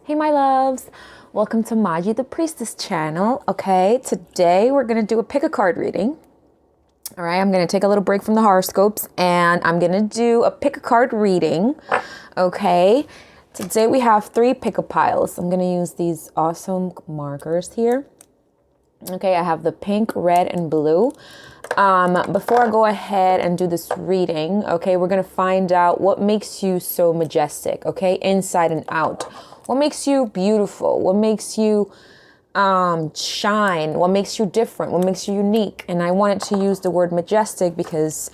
Hey my loves, welcome to Maji the Priestess channel. Okay, today we're going to do a pick a card reading. All right, I'm going to take a little break from the horoscopes and I'm going to do a pick a card reading. Okay, today we have 3 pick a piles. I'm going to use these awesome markers here. Okay, I have the pink, red, and blue. Before I go ahead and do this reading, okay, we're going to find out what makes you so majestic, okay, inside and out. What makes you beautiful? What makes you shine? What makes you different? What makes you unique? And I wanted to use the word majestic because,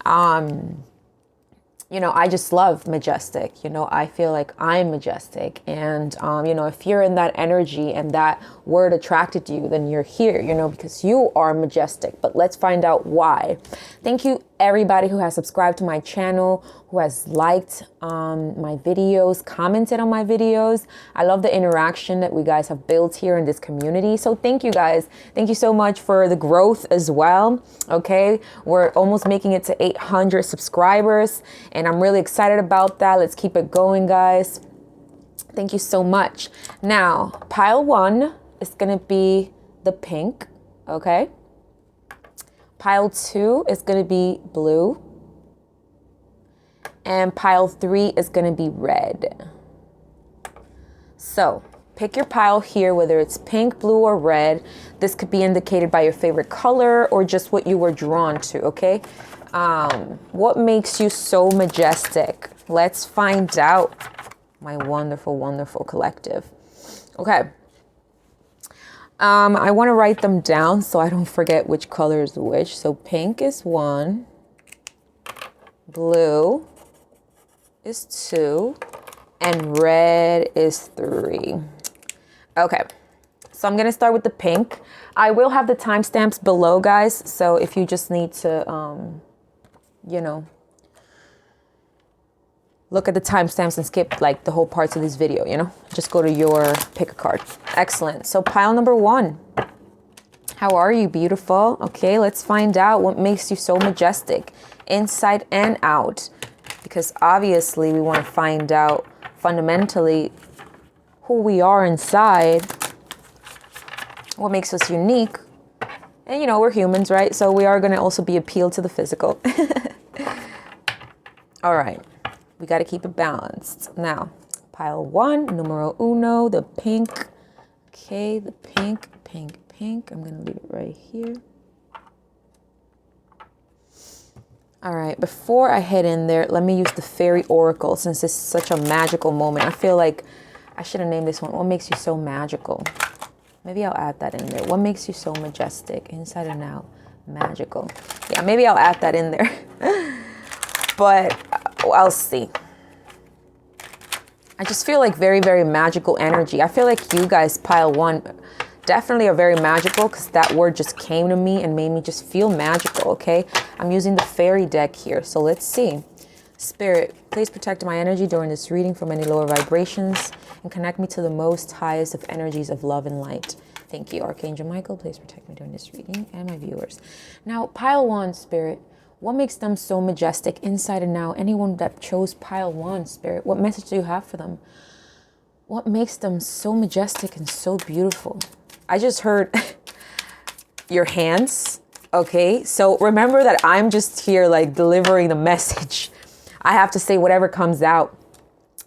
you know, I just love majestic. You know, I feel like I'm majestic. And, you know, if you're in that energy and that word attracted you, then you're here, you know, because you are majestic. But let's find out why. Thank you, everybody who has subscribed to my channel, who has liked my videos, commented on my videos. I love the interaction that we guys have built here in this community. So thank you guys. Thank you so much for the growth as well. Okay, we're almost making it to 800 subscribers and I'm really excited about that. Let's keep it going, guys. Thank you so much. Now, pile 1 is going to be the pink. Okay. Pile 2 is going to be blue. And pile 3 is going to be red. So pick your pile here, whether it's pink, blue, or red. This could be indicated by your favorite color or just what you were drawn to, okay? What makes you so majestic? Let's find out, my wonderful, wonderful collective. Okay. I want to write them down so I don't forget which color is which. So pink is 1, blue is 2, and red is 3. Okay, so I'm going to start with the pink. I will have the timestamps below, guys. So if you just need to, you know, look at the timestamps and skip like the whole parts of this video, you know, just go to your pick a card. Excellent. So pile number 1. How are you, beautiful? Okay, let's find out what makes you so majestic inside and out. Because obviously we want to find out fundamentally who we are inside, what makes us unique. And you know, we're humans, right? So we are going to also be appealed to the physical. All right. We got to keep it balanced. Now, pile 1, numero uno, the pink. Okay, the pink, pink, pink. I'm going to leave it right here. All right, before I head in there, let me use the fairy oracle since this is such a magical moment. I feel like I should have named this one, what makes you so magical? Maybe I'll add that in there. What makes you so majestic, inside and out, magical? Yeah, maybe I'll add that in there. But I'll see. I just feel like very, very magical energy. I feel like you guys, pile 1, definitely are very magical because that word just came to me and made me just feel magical, okay? I'm using the fairy deck here, so let's see. Spirit, please protect my energy during this reading from any lower vibrations and connect me to the most highest of energies of love and light. Thank you. Archangel Michael, please protect me during this reading and my viewers. Now, pile 1, Spirit, what makes them so majestic inside and out? Anyone that chose pile 1, Spirit, what message do you have for them? What makes them so majestic and so beautiful? I just heard your hands. Okay, so remember that I'm just here like delivering the message. I have to say whatever comes out.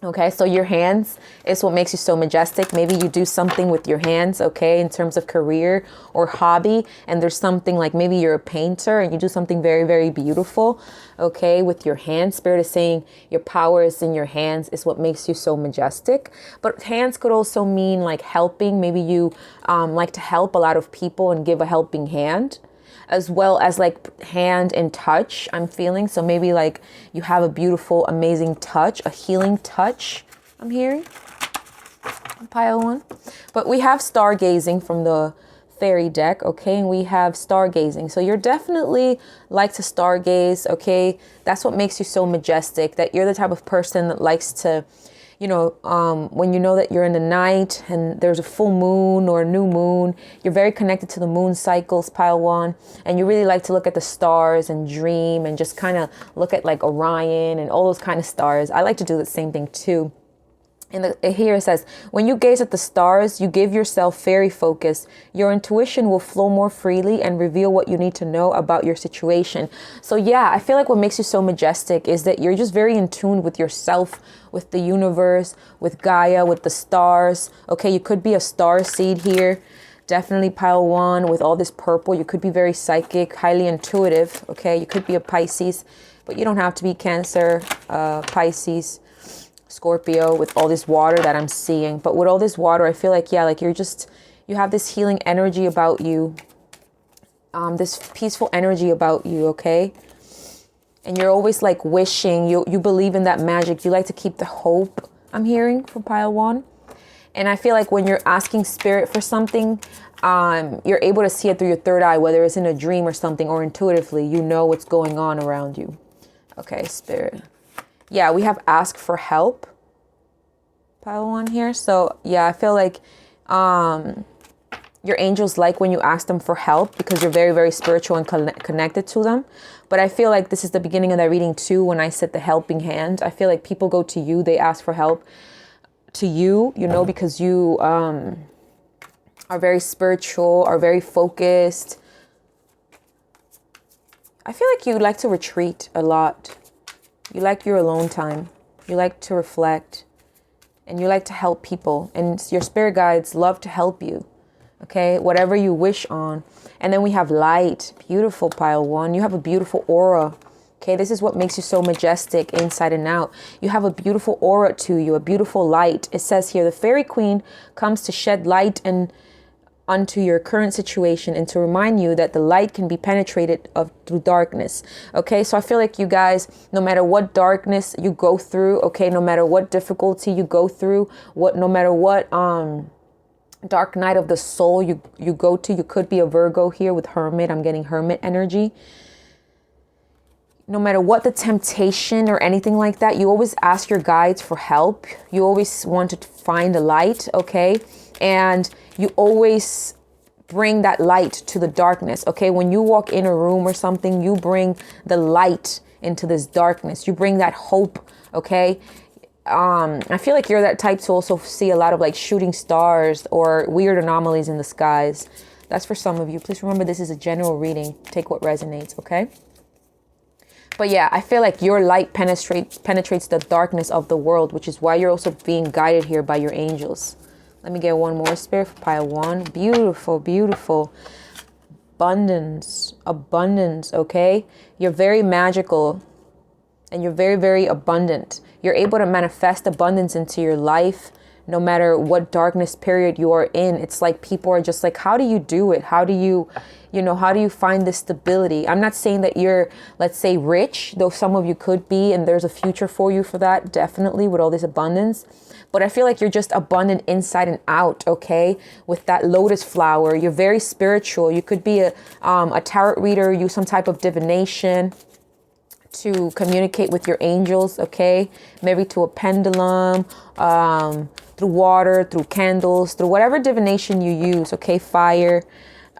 Okay, so your hands is what makes you so majestic. Maybe you do something with your hands, okay, in terms of career or hobby. And there's something like maybe you're a painter and you do something very, very beautiful, okay, with your hands. Spirit is saying your power is in your hands is what makes you so majestic. But hands could also mean like helping. Maybe you like to help a lot of people and give a helping hand, as well as like hand and touch, I'm feeling. So maybe like you have a beautiful, amazing touch, a healing touch, I'm hearing. Pile 1. But we have stargazing from the fairy deck, okay? And we have stargazing. So you're definitely like to stargaze, okay? That's what makes you so majestic, that you're the type of person that likes to, you know, when you know that you're in the night and there's a full moon or a new moon, you're very connected to the moon cycles, pile 1, and you really like to look at the stars and dream and just kind of look at like Orion and all those kind of stars. I like to do the same thing too. And here it says, when you gaze at the stars, you give yourself fairy focus. Your intuition will flow more freely and reveal what you need to know about your situation. So yeah, I feel like what makes you so majestic is that you're just very in tune with yourself, with the universe, with Gaia, with the stars. Okay, you could be a star seed here. Definitely pile 1 with all this purple. You could be very psychic, highly intuitive. Okay, you could be a Pisces, but you don't have to be Cancer, Pisces, Scorpio, with all this water that I'm seeing. But with all this water, I feel like, yeah, like you have this healing energy about you, this peaceful energy about you, okay? And you're always like wishing, you believe in that magic. You like to keep the hope, I'm hearing from pile 1. And I feel like when you're asking spirit for something, you're able to see it through your third eye, whether it's in a dream or something, or intuitively, you know what's going on around you. Okay, spirit. Yeah, we have ask for help, pile 1 here. So yeah, I feel like your angels like when you ask them for help because you're very, very spiritual and connected to them. But I feel like this is the beginning of that reading too. When I said the helping hand, I feel like people go to you, they ask for help to you, you know, because you are very spiritual, are very focused. I feel like you like to retreat a lot. You like your alone time. You like to reflect. And you like to help people. And your spirit guides love to help you. Okay? Whatever you wish on. And then we have light. Beautiful, pile 1. You have a beautiful aura. Okay? This is what makes you so majestic inside and out. You have a beautiful aura to you. A beautiful light. It says here, the fairy queen comes to shed light and onto your current situation and to remind you that the light can be penetrated through darkness. Okay, so I feel like you guys, no matter what darkness you go through, okay, no matter what difficulty you go through, no matter what dark night of the soul you go to, you could be a Virgo here with Hermit. I'm getting Hermit energy. No matter what the temptation or anything like that, you always ask your guides for help. You always want to find a light, okay? And you always bring that light to the darkness, okay? When you walk in a room or something, you bring the light into this darkness. You bring that hope, okay? I feel like you're that type to also see a lot of like shooting stars or weird anomalies in the skies. That's for some of you. Please remember, this is a general reading. Take what resonates, okay? But yeah, I feel like your light penetrates the darkness of the world, which is why you're also being guided here by your angels. Let me get one more, spirit, for pile 1. Beautiful, beautiful. Abundance, okay? You're very magical and you're very, very abundant. You're able to manifest abundance into your life no matter what darkness period you are in. It's like people are just like, how do you do it? How do you find this stability? I'm not saying that you're, let's say, rich, though some of you could be, and there's a future for you for that, definitely, with all this abundance. But I feel like you're just abundant inside and out, okay? With that lotus flower, you're very spiritual. You could be a tarot reader, use some type of divination to communicate with your angels, okay? Maybe to a pendulum, through water, through candles, through whatever divination you use, okay? Fire.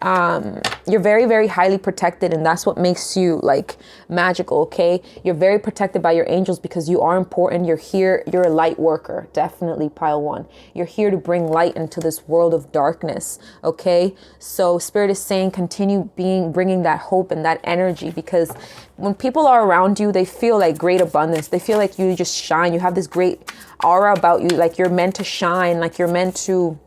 You're very, very highly protected, and that's what makes you like magical, okay? You're very protected by your angels because you are important. You're here. You're a light worker. Definitely pile 1. You're here to bring light into this world of darkness, okay? So Spirit is saying continue bringing that hope and that energy, because when people are around you, they feel like great abundance. They feel like you just shine. You have this great aura about you, like you're meant to shine, like you're meant to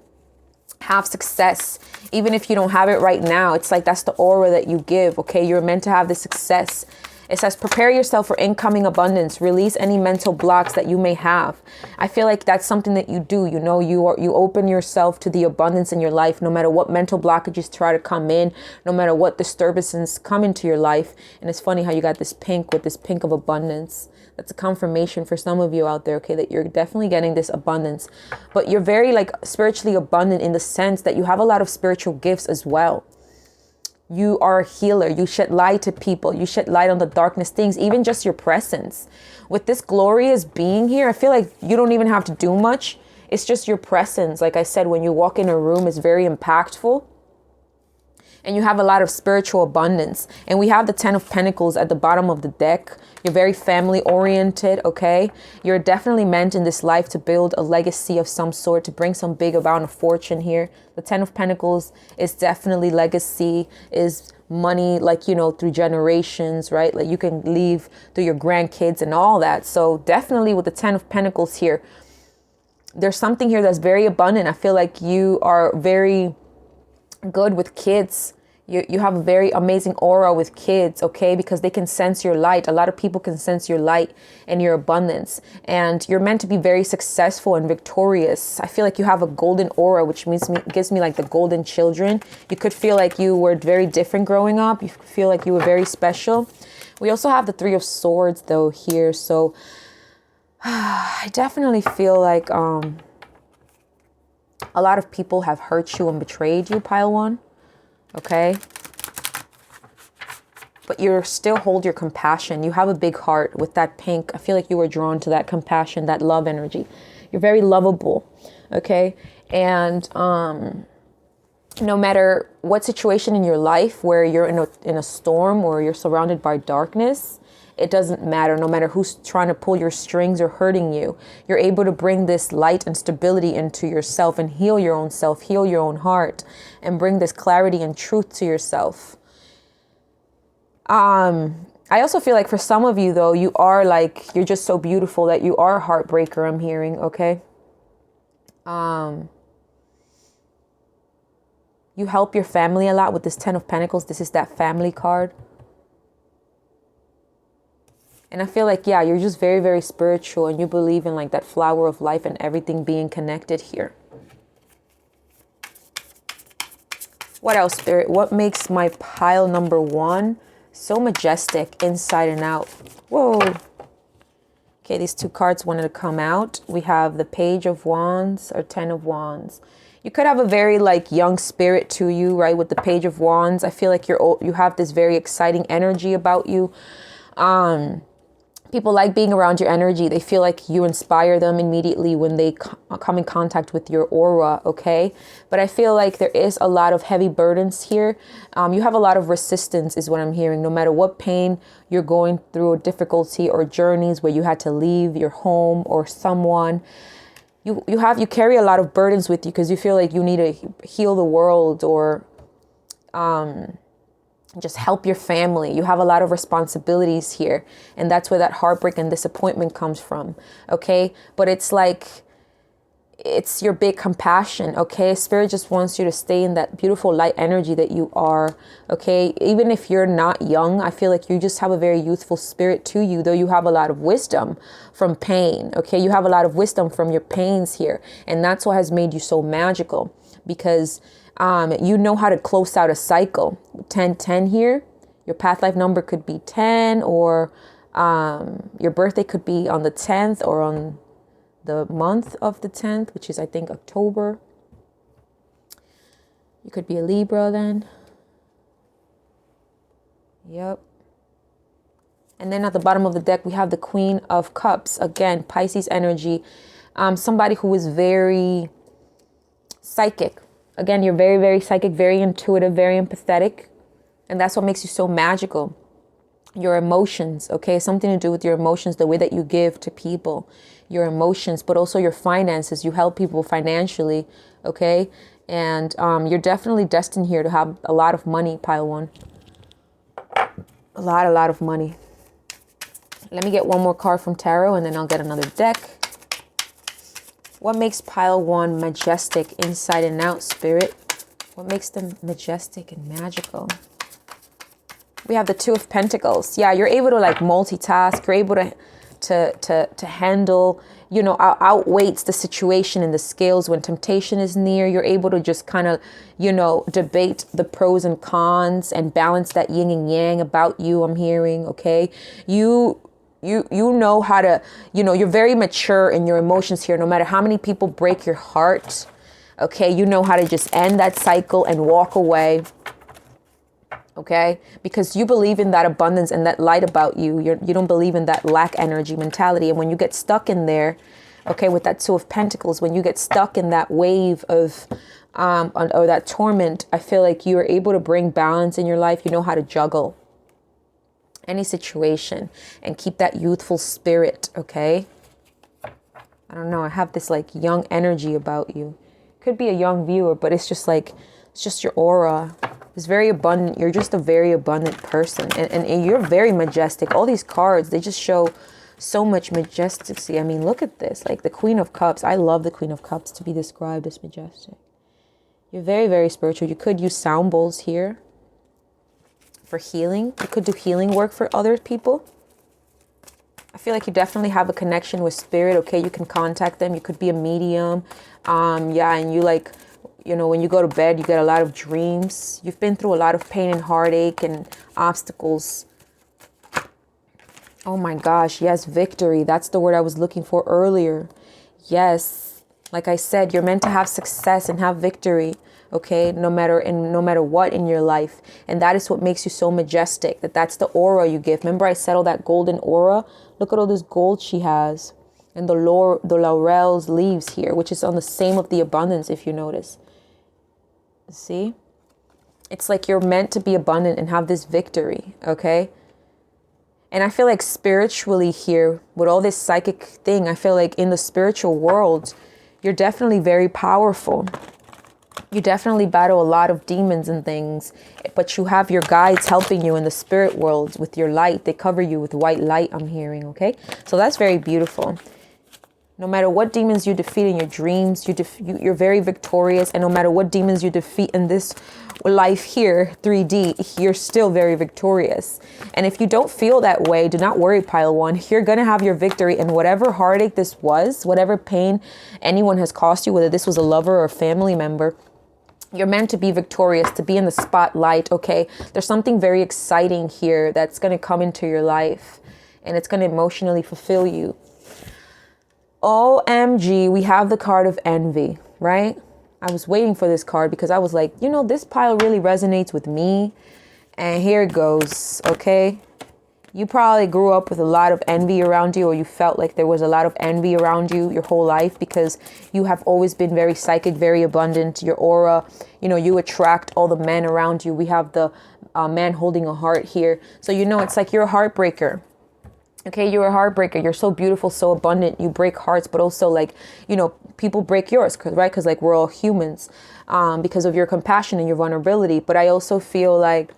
have success. Even if you don't have it right now, it's like that's the aura that you give, okay? You're meant to have this success. It says, prepare yourself for incoming abundance. Release any mental blocks that you may have. I feel like that's something that you do. You know, you open yourself to the abundance in your life, no matter what mental blockages try to come in, no matter what disturbances come into your life. And it's funny how you got this pink with this pink of abundance. That's a confirmation for some of you out there, okay, that you're definitely getting this abundance. But you're very like spiritually abundant in the sense that you have a lot of spiritual gifts as well. You are a healer. You shed light to people. You shed light on the darkness things, even just your presence. With this glorious being here, I feel like you don't even have to do much. It's just your presence. Like I said, when you walk in a room, it's very impactful. And you have a lot of spiritual abundance. And we have the 10 of Pentacles at the bottom of the deck. You're very family oriented, okay? You're definitely meant in this life to build a legacy of some sort, to bring some big amount of fortune here. The 10 of Pentacles is definitely legacy, is money, like, you know, through generations, right? Like you can leave through your grandkids and all that. So definitely with the 10 of Pentacles here, there's something here that's very abundant. I feel like you are very good with kids. You have a very amazing aura with kids, okay? Because they can sense your light. A lot of people can sense your light and your abundance. And you're meant to be very successful and victorious. I feel like you have a golden aura, which gives me like the golden children. You could feel like you were very different growing up. You feel like you were very special. We also have the 3 of Swords though here. So I definitely feel like a lot of people have hurt you and betrayed you, pile 1. Okay. But you still hold your compassion. You have a big heart with that pink. I feel like you were drawn to that compassion, that love energy. You're very lovable. Okay. And no matter what situation in your life where you're in a storm or you're surrounded by darkness, it doesn't matter. No matter who's trying to pull your strings or hurting you, you're able to bring this light and stability into yourself and heal your own self, heal your own heart, and bring this clarity and truth to yourself. I also feel like for some of you though, you are like, you're just so beautiful that you are a heartbreaker, I'm hearing, okay? You help your family a lot with this 10 of Pentacles. This is that family card. And I feel like, yeah, you're just very, very spiritual and you believe in like that flower of life and everything being connected here. What else, Spirit? What makes my pile number 1 so majestic inside and out? Whoa. Okay, these 2 cards wanted to come out. We have the Page of Wands or 10 of Wands. You could have a very like young spirit to you, right? With the Page of Wands. I feel like you have this very exciting energy about you. People like being around your energy. They feel like you inspire them immediately when they come in contact with your aura, okay? But I feel like there is a lot of heavy burdens here. You have a lot of resistance is what I'm hearing. No matter what pain you're going through or difficulty or journeys where you had to leave your home or someone, you carry a lot of burdens with you because you feel like you need to heal the world or just help your family. You have a lot of responsibilities here. And that's where that heartbreak and disappointment comes from. Okay. But it's like, it's your big compassion. Okay. Spirit just wants you to stay in that beautiful light energy that you are. Okay. Even if you're not young, I feel like you just have a very youthful spirit to you, though you have a lot of wisdom from pain. Okay. You have a lot of wisdom from your pains here. And that's what has made you so magical, because you know how to close out a cycle. 10-10 here. Your path life number could be 10, or your birthday could be on the 10th or on the month of the 10th, which is, I think, October. You could be a Libra then. Yep. And then at the bottom of the deck, we have the Queen of Cups. Again, Pisces energy. Somebody who is very psychic. Again, you're very, very psychic, very intuitive, very empathetic. And that's what makes you so magical. Your emotions, okay? Something to do with your emotions, the way that you give to people, your emotions, but also your finances. You help people financially, okay? And you're definitely destined here to have a lot of money, pile 1. A lot of money. Let me get one more card from Tarot and then I'll get another deck. What makes pile 1 majestic inside and out, Spirit? What makes them majestic and magical? We have the 2 of Pentacles. Yeah, you're able to like multitask. You're able to handle, you know, outweights the situation in the scales when temptation is near. You're able to just kind of, you know, debate the pros and cons and balance that yin and yang about you, I'm hearing, okay? You know how to, you know, you're very mature in your emotions here. No matter how many people break your heart, okay, you know how to just end that cycle and walk away, okay? Because you believe in that abundance and that light about you. You don't believe in that lack energy mentality. And when you get stuck in there, Okay, with that Two of Pentacles, when you get stuck in that wave of or that torment, I feel like you are able to bring balance in your life. You know how to juggle any situation and keep that youthful spirit. Okay, I don't know, I have this like young energy about you. Could be a young viewer, but it's just like, it's just your aura. It's very abundant. You're just a very abundant person, and you're very majestic. All these cards, they just show so much majesty. I mean, look at this, like the Queen of Cups. I love the Queen of Cups to be described as majestic. You're very, very spiritual. You could use sound bowls here for healing. You could do healing work for other people. I feel like you definitely have a connection with spirit. Okay, you can contact them. You could be a medium. Yeah, and you like, you know, when you go to bed, you get a lot of dreams. You've been through a lot of pain and heartache and obstacles. Oh my gosh, yes, victory. That's the word I was looking for earlier. Yes, like I said, you're meant to have success and have victory. Okay, no matter what in your life. And that is what makes you so majestic. That's the aura you give. Remember I said all that golden aura? Look at all this gold she has. And the laurel's leaves here, which is on the same of the abundance, if you notice. See? It's like you're meant to be abundant and have this victory, okay? And I feel like spiritually here, with all this psychic thing, I feel like in the spiritual world, you're definitely very powerful. You definitely battle a lot of demons and things, but you have your guides helping you in the spirit world with your light. They cover you with white light, I'm hearing, okay? So that's very beautiful. No matter what demons you defeat in your dreams, you're very victorious. And no matter what demons you defeat in this life here, 3D, you're still very victorious. And if you don't feel that way, do not worry, pile one. You're going to have your victory. And whatever heartache this was, whatever pain anyone has caused you, whether this was a lover or a family member, you're meant to be victorious, to be in the spotlight, okay? There's something very exciting here that's going to come into your life. And it's going to emotionally fulfill you. OMG, we have the card of envy, right? I was waiting for this card because I was like, you know, this pile really resonates with me. And here it goes, okay? You probably grew up with a lot of envy around you, or you felt like there was a lot of envy around you your whole life because you have always been very psychic, very abundant. Your aura, you know, you attract all the men around you. We have the man holding a heart here. So, you know, it's like you're a heartbreaker. Okay, you're a heartbreaker. You're so beautiful, so abundant. You break hearts, but also like, you know, people break yours, right? Because like we're all humans because of your compassion and your vulnerability. But I also feel like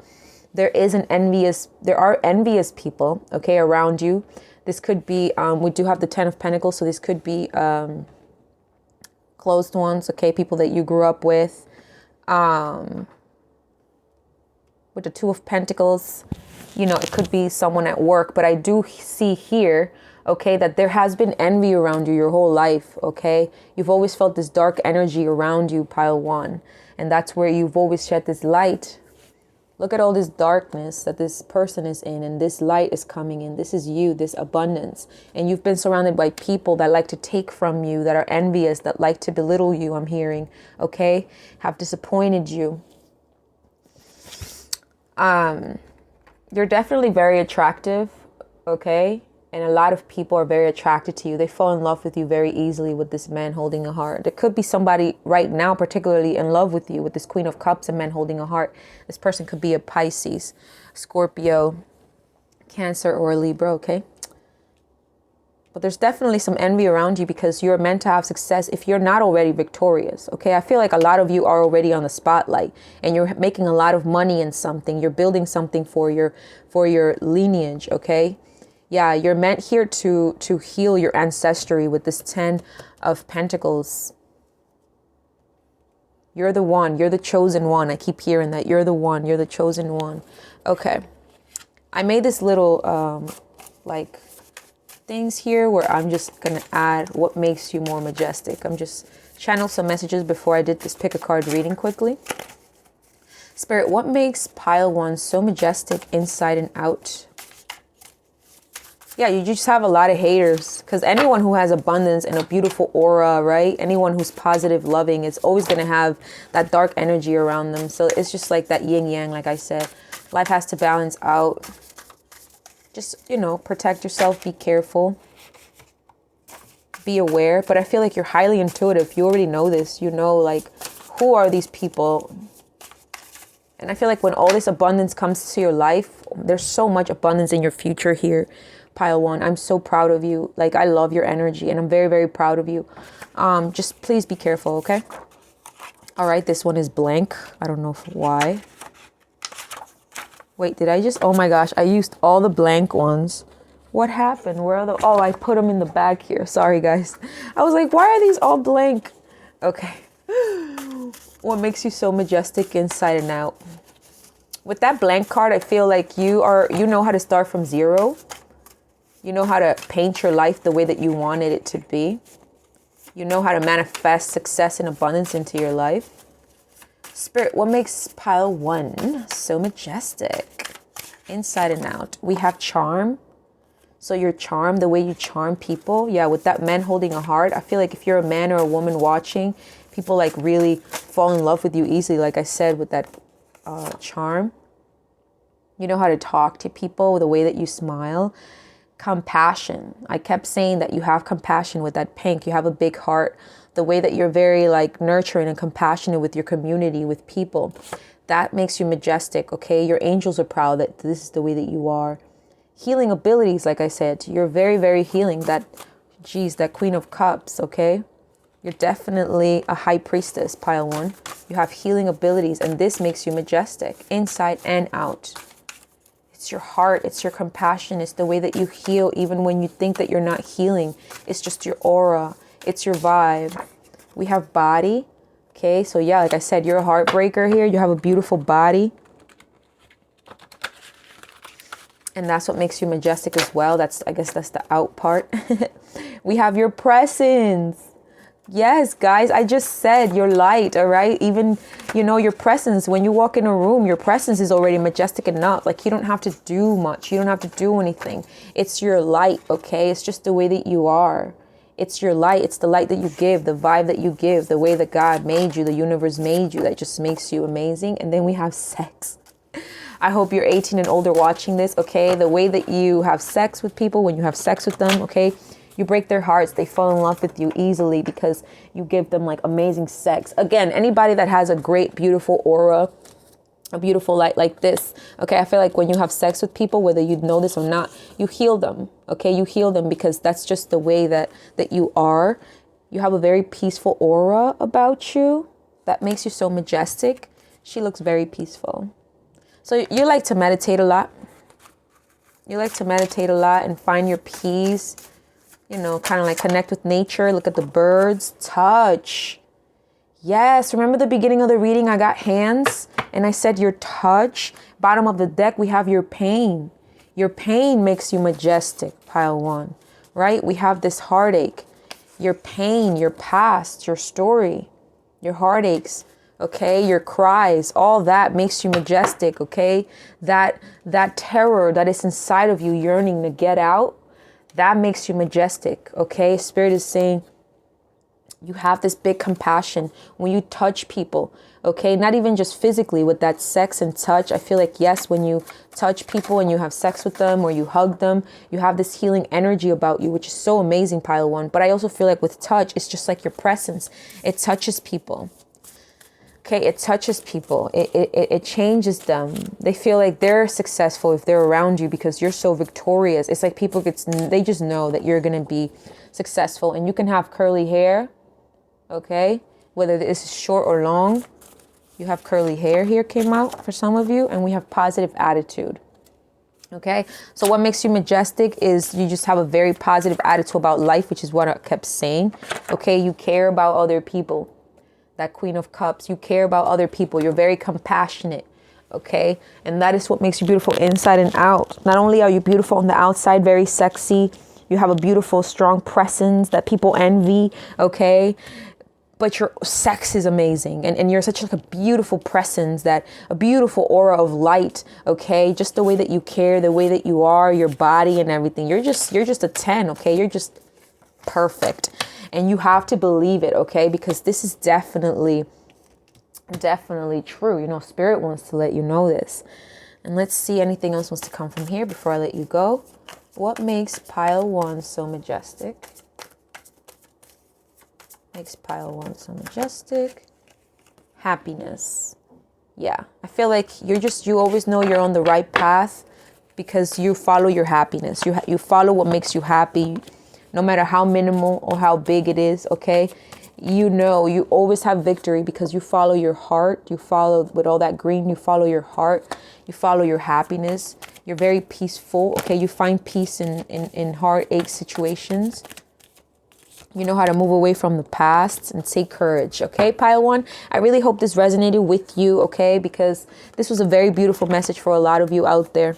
there are envious people, okay, around you. This could be, we do have the 10 of Pentacles. So this could be closed ones, okay, people that you grew up with. With the 2 of Pentacles. You know, it could be someone at work, but I do see here, okay, that there has been envy around you your whole life, okay? You've always felt this dark energy around you, pile one. And that's where you've always shed this light. Look at all this darkness that this person is in, and this light is coming in. This is you, this abundance. And you've been surrounded by people that like to take from you, that are envious, that like to belittle you, I'm hearing, okay? Have disappointed you. You're definitely very attractive, okay? And a lot of people are very attracted to you. They fall in love with you very easily with this man holding a heart. There could be somebody right now particularly in love with you with this Queen of Cups and man holding a heart. This person could be a Pisces, Scorpio, Cancer, or a Libra, okay? But there's definitely some envy around you because you're meant to have success if you're not already victorious, okay? I feel like a lot of you are already on the spotlight and you're making a lot of money in something. You're building something for your lineage, okay? Yeah, you're meant here to heal your ancestry with this 10 of Pentacles. You're the one. You're the chosen one. I keep hearing that. You're the one. You're the chosen one. Okay. I made this little, like, things here where I'm just going to add what makes you more majestic. I'm just channel some messages before I did this pick a card reading quickly. Spirit, what makes pile one so majestic inside and out? Yeah, you just have a lot of haters because anyone who has abundance and a beautiful aura, right? Anyone who's positive, loving, is always going to have that dark energy around them. So it's just like that yin yang, like I said. Life has to balance out. Just, you know, protect yourself. Be careful. be aware. But I feel like you're highly intuitive. You already know this. You know, like, who are these people? And I feel like when all this abundance comes to your life, there's so much abundance in your future here, pile one. I'm so proud of you. Like, I love your energy and I'm very, very proud of you. Just please be careful, okay? All right, this one is blank. I don't know why. Wait, did I just... Oh my gosh, I used all the blank ones. What happened? Where are the... Oh, I put them in the bag here. Sorry, guys. I was like, why are these all blank? Okay. What makes you so majestic inside and out? With that blank card, I feel like you know how to start from zero. You know how to paint your life the way that you wanted it to be. You know how to manifest success and abundance into your life. Spirit, what makes pile one so majestic? Inside and out. We have charm. So your charm, the way you charm people. Yeah, with that man holding a heart. I feel like if you're a man or a woman watching, people like really fall in love with you easily. Like I said, with that charm. You know how to talk to people, the way that you smile. Compassion. I kept saying that you have compassion with that pink. You have a big heart. The way that you're very like nurturing and compassionate with your community, with people. That makes you majestic, okay? Your angels are proud that this is the way that you are. Healing abilities, like I said. You're very, very healing. That Queen of Cups, okay? You're definitely a high priestess, pile one. You have healing abilities, and this makes you majestic, inside and out. It's your heart, it's your compassion, it's the way that you heal, even when you think that you're not healing. It's just your aura, it's your vibe. We have body, okay? So yeah, like I said, you're a heartbreaker here. You have a beautiful body. And that's what makes you majestic as well. I guess that's the out part. We have your presence. Yes, guys, I just said your light, all right? Even, your presence. When you walk in a room, your presence is already majestic enough. Like, you don't have to do much. You don't have to do anything. It's your light, okay? It's just the way that you are. It's your light. It's the light that you give, the vibe that you give, the way that God made you, the universe made you, that just makes you amazing. And then we have sex. I hope you're 18 and older watching this, okay? The way that you have sex with people, when you have sex with them, okay? You break their hearts. They fall in love with you easily because you give them like amazing sex. Again, anybody that has a great, beautiful aura, a beautiful light like this, okay? I feel like when you have sex with people, whether you know this or not, you heal them, okay? You heal them because that's just the way that you are. You have a very peaceful aura about you that makes you so majestic. She looks very peaceful. So you like to meditate a lot. You like to meditate a lot and find your peace. Kind of like connect with nature. Look at the birds. Touch. Yes. Remember the beginning of the reading? I got hands and I said your touch. Bottom of the deck, we have your pain. Your pain makes you majestic, pile one, right? We have this heartache. Your pain, your past, your story, your heartaches, okay? Your cries, all that makes you majestic, okay? That terror that is inside of you yearning to get out, that makes you majestic, okay? Spirit is saying you have this big compassion when you touch people, okay? Not even just physically with that sex and touch. I feel like, yes, when you touch people and you have sex with them or you hug them, you have this healing energy about you, which is so amazing, pile one. But I also feel like with touch, it's just like your presence. It touches people. Okay, it touches people. It changes them. They feel like they're successful if they're around you because you're so victorious. It's like people they just know that you're going to be successful. And you can have curly hair, okay? Whether this is short or long, you have curly hair here came out for some of you. And we have positive attitude, okay? So what makes you majestic is you just have a very positive attitude about life, which is what I kept saying, okay? You care about other people. That Queen of Cups, you care about other people. You're very compassionate, okay? And that is what makes you beautiful inside and out. Not only are you beautiful on the outside, very sexy, you have a beautiful, strong presence that people envy, okay? But your sex is amazing. And you're such like a beautiful presence, a beautiful aura of light, okay? Just the way that you care, the way that you are, your body and everything. You're just a 10, okay? You're just perfect. And you have to believe it, okay? Because this is definitely true. Spirit wants to let you know this. And let's see anything else wants to come from here before I let you go. What makes pile one so majestic? Makes pile 1 so majestic. Happiness. Yeah, I feel like you always know you're on the right path because you follow your happiness. You follow what makes you happy, no matter how minimal or how big it is, okay? You know, you always have victory because you follow your heart. You follow with all that green, you follow your heart. You follow your happiness. You're very peaceful, okay? You find peace in heartache situations. You know how to move away from the past and take courage, okay, pile 1? I really hope this resonated with you, okay, because this was a very beautiful message for a lot of you out there.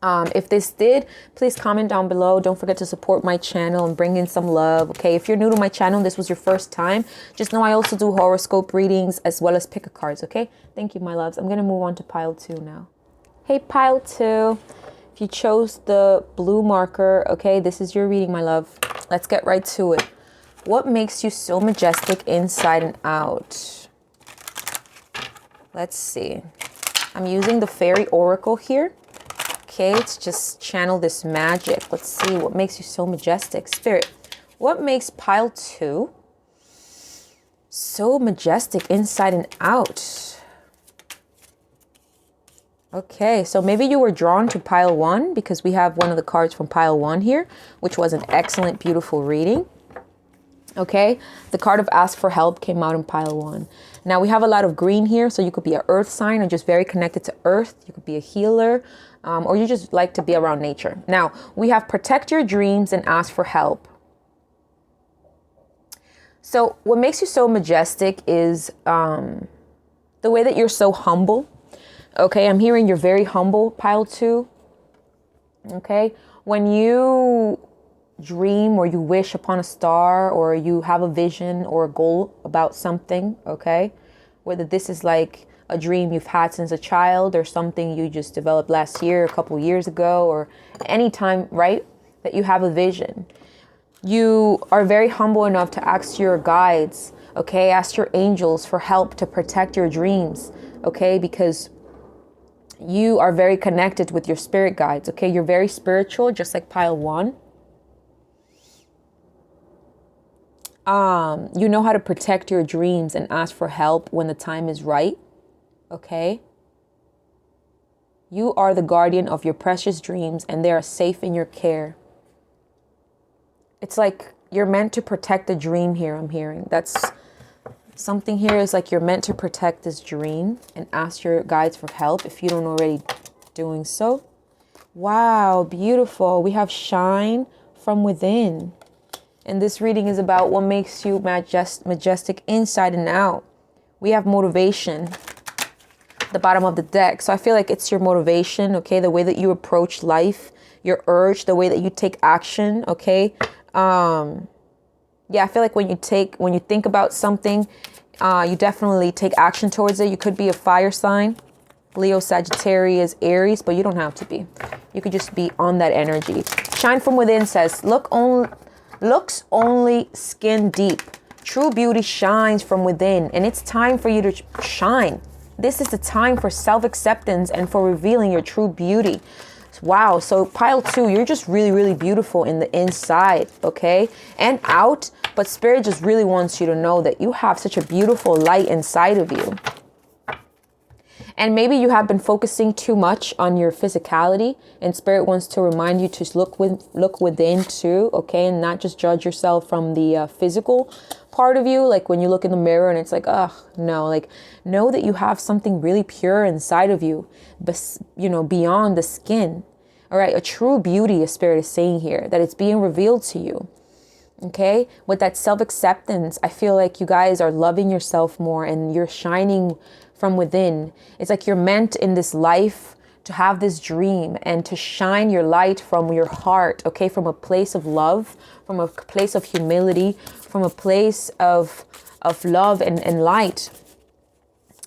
If this did, please comment down below. Don't forget to support my channel and bring in some love, okay? If you're new to my channel and this was your first time, just know I also do horoscope readings as well as pick-a cards, okay? Thank you, my loves. I'm going to move on to pile 2 now. Hey, pile 2. If you chose the blue marker, okay, this is your reading, my love. Let's get right to it. What makes you so majestic inside and out? Let's see. I'm using the fairy oracle here. Okay, to just channel this magic. Let's see what makes you so majestic. Spirit, what makes pile 2 so majestic inside and out? Okay, so maybe you were drawn to pile 1 because we have one of the cards from pile 1 here, which was an excellent, beautiful reading. Okay, the card of ask for help came out in pile 1. Now we have a lot of green here, so you could be an earth sign or just very connected to earth. You could be a healer, or you just like to be around nature. Now we have protect your dreams and ask for help. So what makes you so majestic is the way that you're so humble. Okay, I'm hearing you're very humble, pile 2. Okay, when you dream or you wish upon a star or you have a vision or a goal about something, okay, whether this is like a dream you've had since a child or something you just developed last year, a couple years ago, or any time, right, that you have a vision, you are very humble enough to ask your guides, okay, ask your angels for help to protect your dreams, okay, because you are very connected with your spirit guides, okay? You're very spiritual, just like pile 1. You know how to protect your dreams and ask for help when the time is right, okay? You are the guardian of your precious dreams and they are safe in your care. It's like you're meant to protect the dream here, I'm hearing. That's something here is like you're meant to protect this dream and ask your guides for help if you don't already doing so. Wow, beautiful. We have shine from within. And this reading is about what makes you majestic inside and out. We have motivation, the bottom of the deck. So I feel like it's your motivation, okay? The way that you approach life, your urge, the way that you take action, okay? Yeah, I feel like when you think about something, you definitely take action towards it. You could be a fire sign, Leo, Sagittarius, Aries, but you don't have to be. You could just be on that energy. Shine from within says, looks only skin deep. True beauty shines from within, and it's time for you to shine. This is the time for self-acceptance and for revealing your true beauty. Wow, so pile 2, you're just really, really beautiful in the inside, okay? And out, but Spirit just really wants you to know that you have such a beautiful light inside of you. And maybe you have been focusing too much on your physicality, and Spirit wants to remind you to look within too, okay? And not just judge yourself from the physical part of you, like when you look in the mirror and it's like, oh, no, like know that you have something really pure inside of you, but, you know, beyond the skin. All right, a true beauty, a Spirit is saying here, that it's being revealed to you. Okay, with that self-acceptance, I feel like you guys are loving yourself more and you're shining from within. It's like you're meant in this life to have this dream and to shine your light from your heart, okay, from a place of love, from a place of humility, from a place of love and light,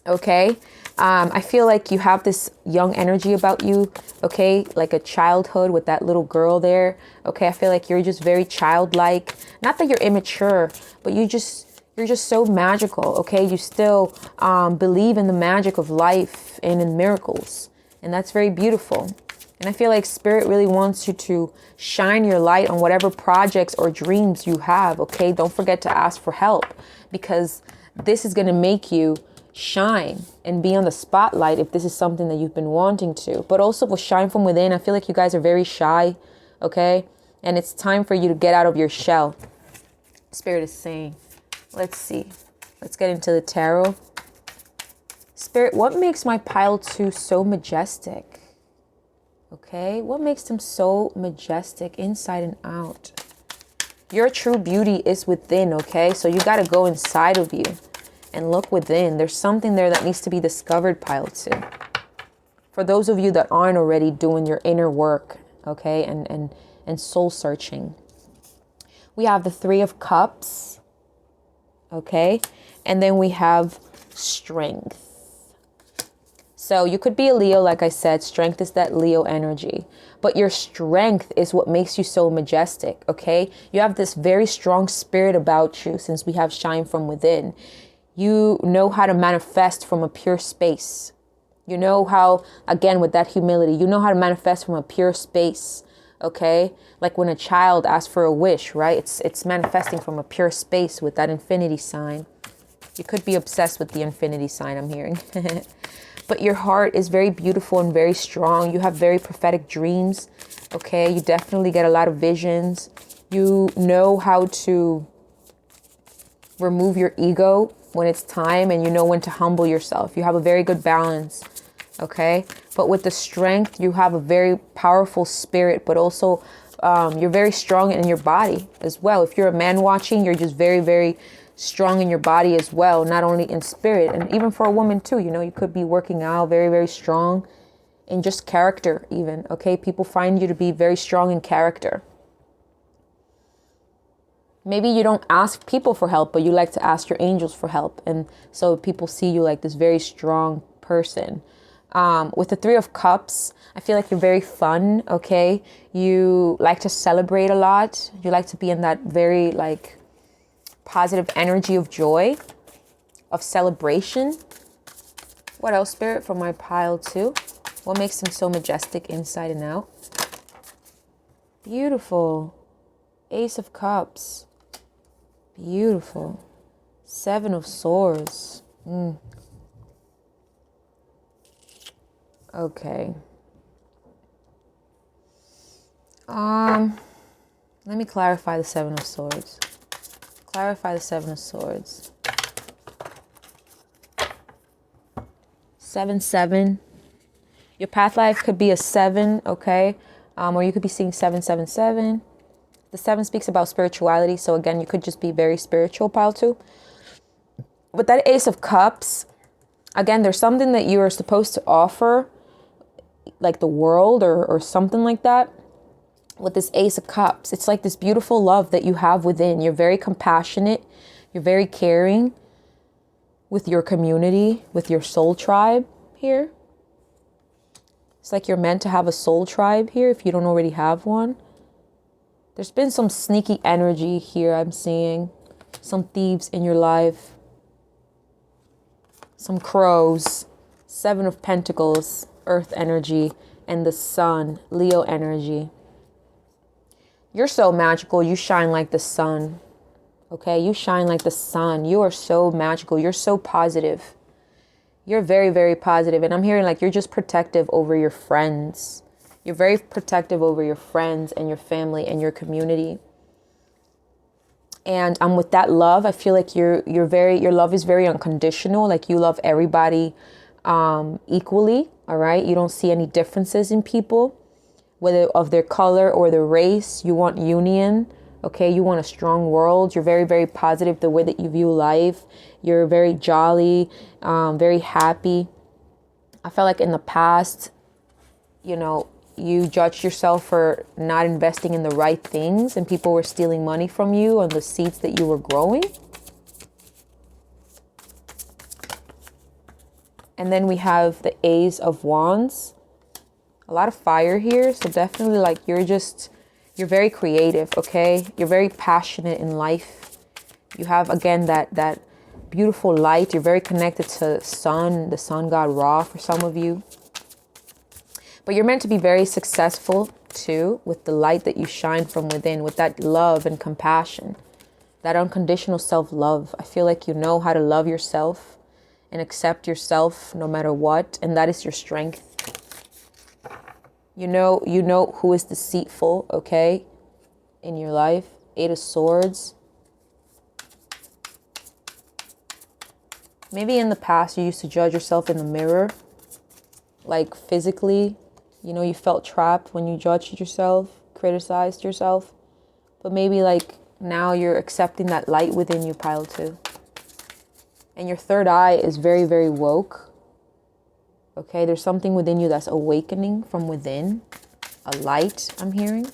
okay? I feel like you have this young energy about you, okay? Like a childhood with that little girl there, okay? I feel like you're just very childlike. Not that you're immature, but you're just so magical, okay? You still believe in the magic of life and in miracles. And that's very beautiful. And I feel like Spirit really wants you to shine your light on whatever projects or dreams you have, okay? Don't forget to ask for help, because this is going to make you shine and be on the spotlight if this is something that you've been wanting to. But also with shine from within, I feel like you guys are very shy, okay? And it's time for you to get out of your shell. Spirit is saying, let's see. Let's get into the tarot. Spirit, what makes my pile 2 so majestic? Okay, what makes them so majestic inside and out? Your true beauty is within, okay? So you got to go inside of you and look within. There's something there that needs to be discovered, pile 2. For those of you that aren't already doing your inner work, okay, and soul searching. We have the 3 of Cups, okay? And then we have strength. So you could be a Leo, like I said. Strength is that Leo energy. But your strength is what makes you so majestic, okay? You have this very strong spirit about you, since we have shine from within. You know how to manifest from a pure space. You know how, again, with that humility, you know how to manifest from a pure space, okay? Like when a child asks for a wish, right? It's manifesting from a pure space with that infinity sign. You could be obsessed with the infinity sign, I'm hearing. But your heart is very beautiful and very strong. You have very prophetic dreams, okay? You definitely get a lot of visions. You know how to remove your ego when it's time, and you know when to humble yourself. You have a very good balance, okay? But with the strength, you have a very powerful spirit, but also you're very strong in your body as well. If you're a man watching, you're just very, very strong in your body as well, not only in spirit. And even for a woman too, you know, you could be working out very, very strong in just character even, okay? People find you to be very strong in character. Maybe you don't ask people for help, but you like to ask your angels for help. And so people see you like this very strong person. With the 3 of Cups, I feel like you're very fun, okay? You like to celebrate a lot. You like to be in that very like positive energy of joy, of celebration. What else, Spirit, for my pile 2? What makes him so majestic inside and out? Beautiful. Ace of Cups. Beautiful. 7 of Swords. Okay. Let me clarify the 7 of Swords. Clarify the 7 of Swords. 7-7. Your path life could be a 7, okay? Or you could be seeing 7-7-7. The 7 speaks about spirituality. So again, you could just be very spiritual, pile 2. With that Ace of Cups, again, there's something that you are supposed to offer, like the world or something like that. With this Ace of Cups, it's like this beautiful love that you have within. You're very compassionate. You're very caring with your community, with your soul tribe here. It's like you're meant to have a soul tribe here if you don't already have one. There's been some sneaky energy here, I'm seeing. Some thieves in your life. Some crows. 7 of Pentacles, Earth energy, and the Sun, Leo energy. You're so magical. You shine like the sun. Okay, you shine like the sun. You are so magical. You're so positive. You're very, very positive. And I'm hearing like you're just protective over your friends. You're very protective over your friends and your family and your community. And with that love, I feel like your love is very unconditional. Like you love everybody equally. All right. You don't see any differences in people, whether of their color or their race. You want union. Okay, you want a strong world. You're very, very positive the way that you view life. You're very jolly, very happy. I felt like in the past, you know, you judged yourself for not investing in the right things and people were stealing money from you on the seeds that you were growing. And then we have the Ace of Wands. A lot of fire here. So definitely like you're very creative, okay? You're very passionate in life. You have, again, that beautiful light. You're very connected to the sun god Ra for some of you. But you're meant to be very successful too, with the light that you shine from within, with that love and compassion, that unconditional self-love. I feel like you know how to love yourself and accept yourself no matter what. And that is your strength. You know who is deceitful, okay, in your life. 8 of Swords. Maybe in the past you used to judge yourself in the mirror, like physically. You know, you felt trapped when you judged yourself, criticized yourself. But maybe like now you're accepting that light within you, pile 2. And your third eye is very, very woke. Okay, there's something within you that's awakening from within. A light, I'm hearing.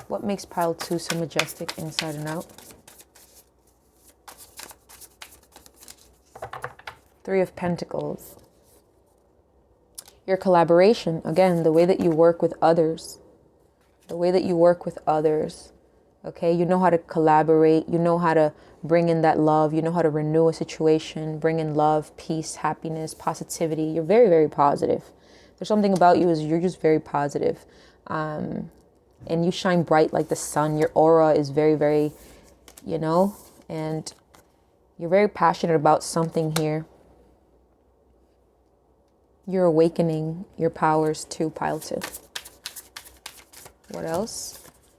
What makes pile 2 so majestic inside and out? 3 of Pentacles. Your collaboration, again, the way that you work with others. The way that you work with others. Okay, you know how to collaborate. You know how to bring in that love. You know how to renew a situation, bring in love, peace, happiness, positivity. You're very, very positive. There's something about you is you're just very positive. And you shine bright like the sun. Your aura is very, very, you know, and you're very passionate about something here. You're awakening your powers too, pile 2. What else?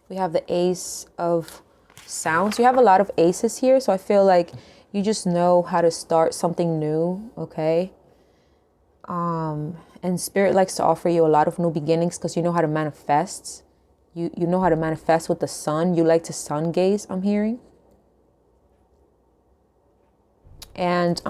We have the Ace of Sounds. You have a lot of aces here, so I feel like you just know how to start something new, okay? And Spirit likes to offer you a lot of new beginnings because you know how to manifest. You know how to manifest with the sun. You like to sun gaze, I'm hearing. And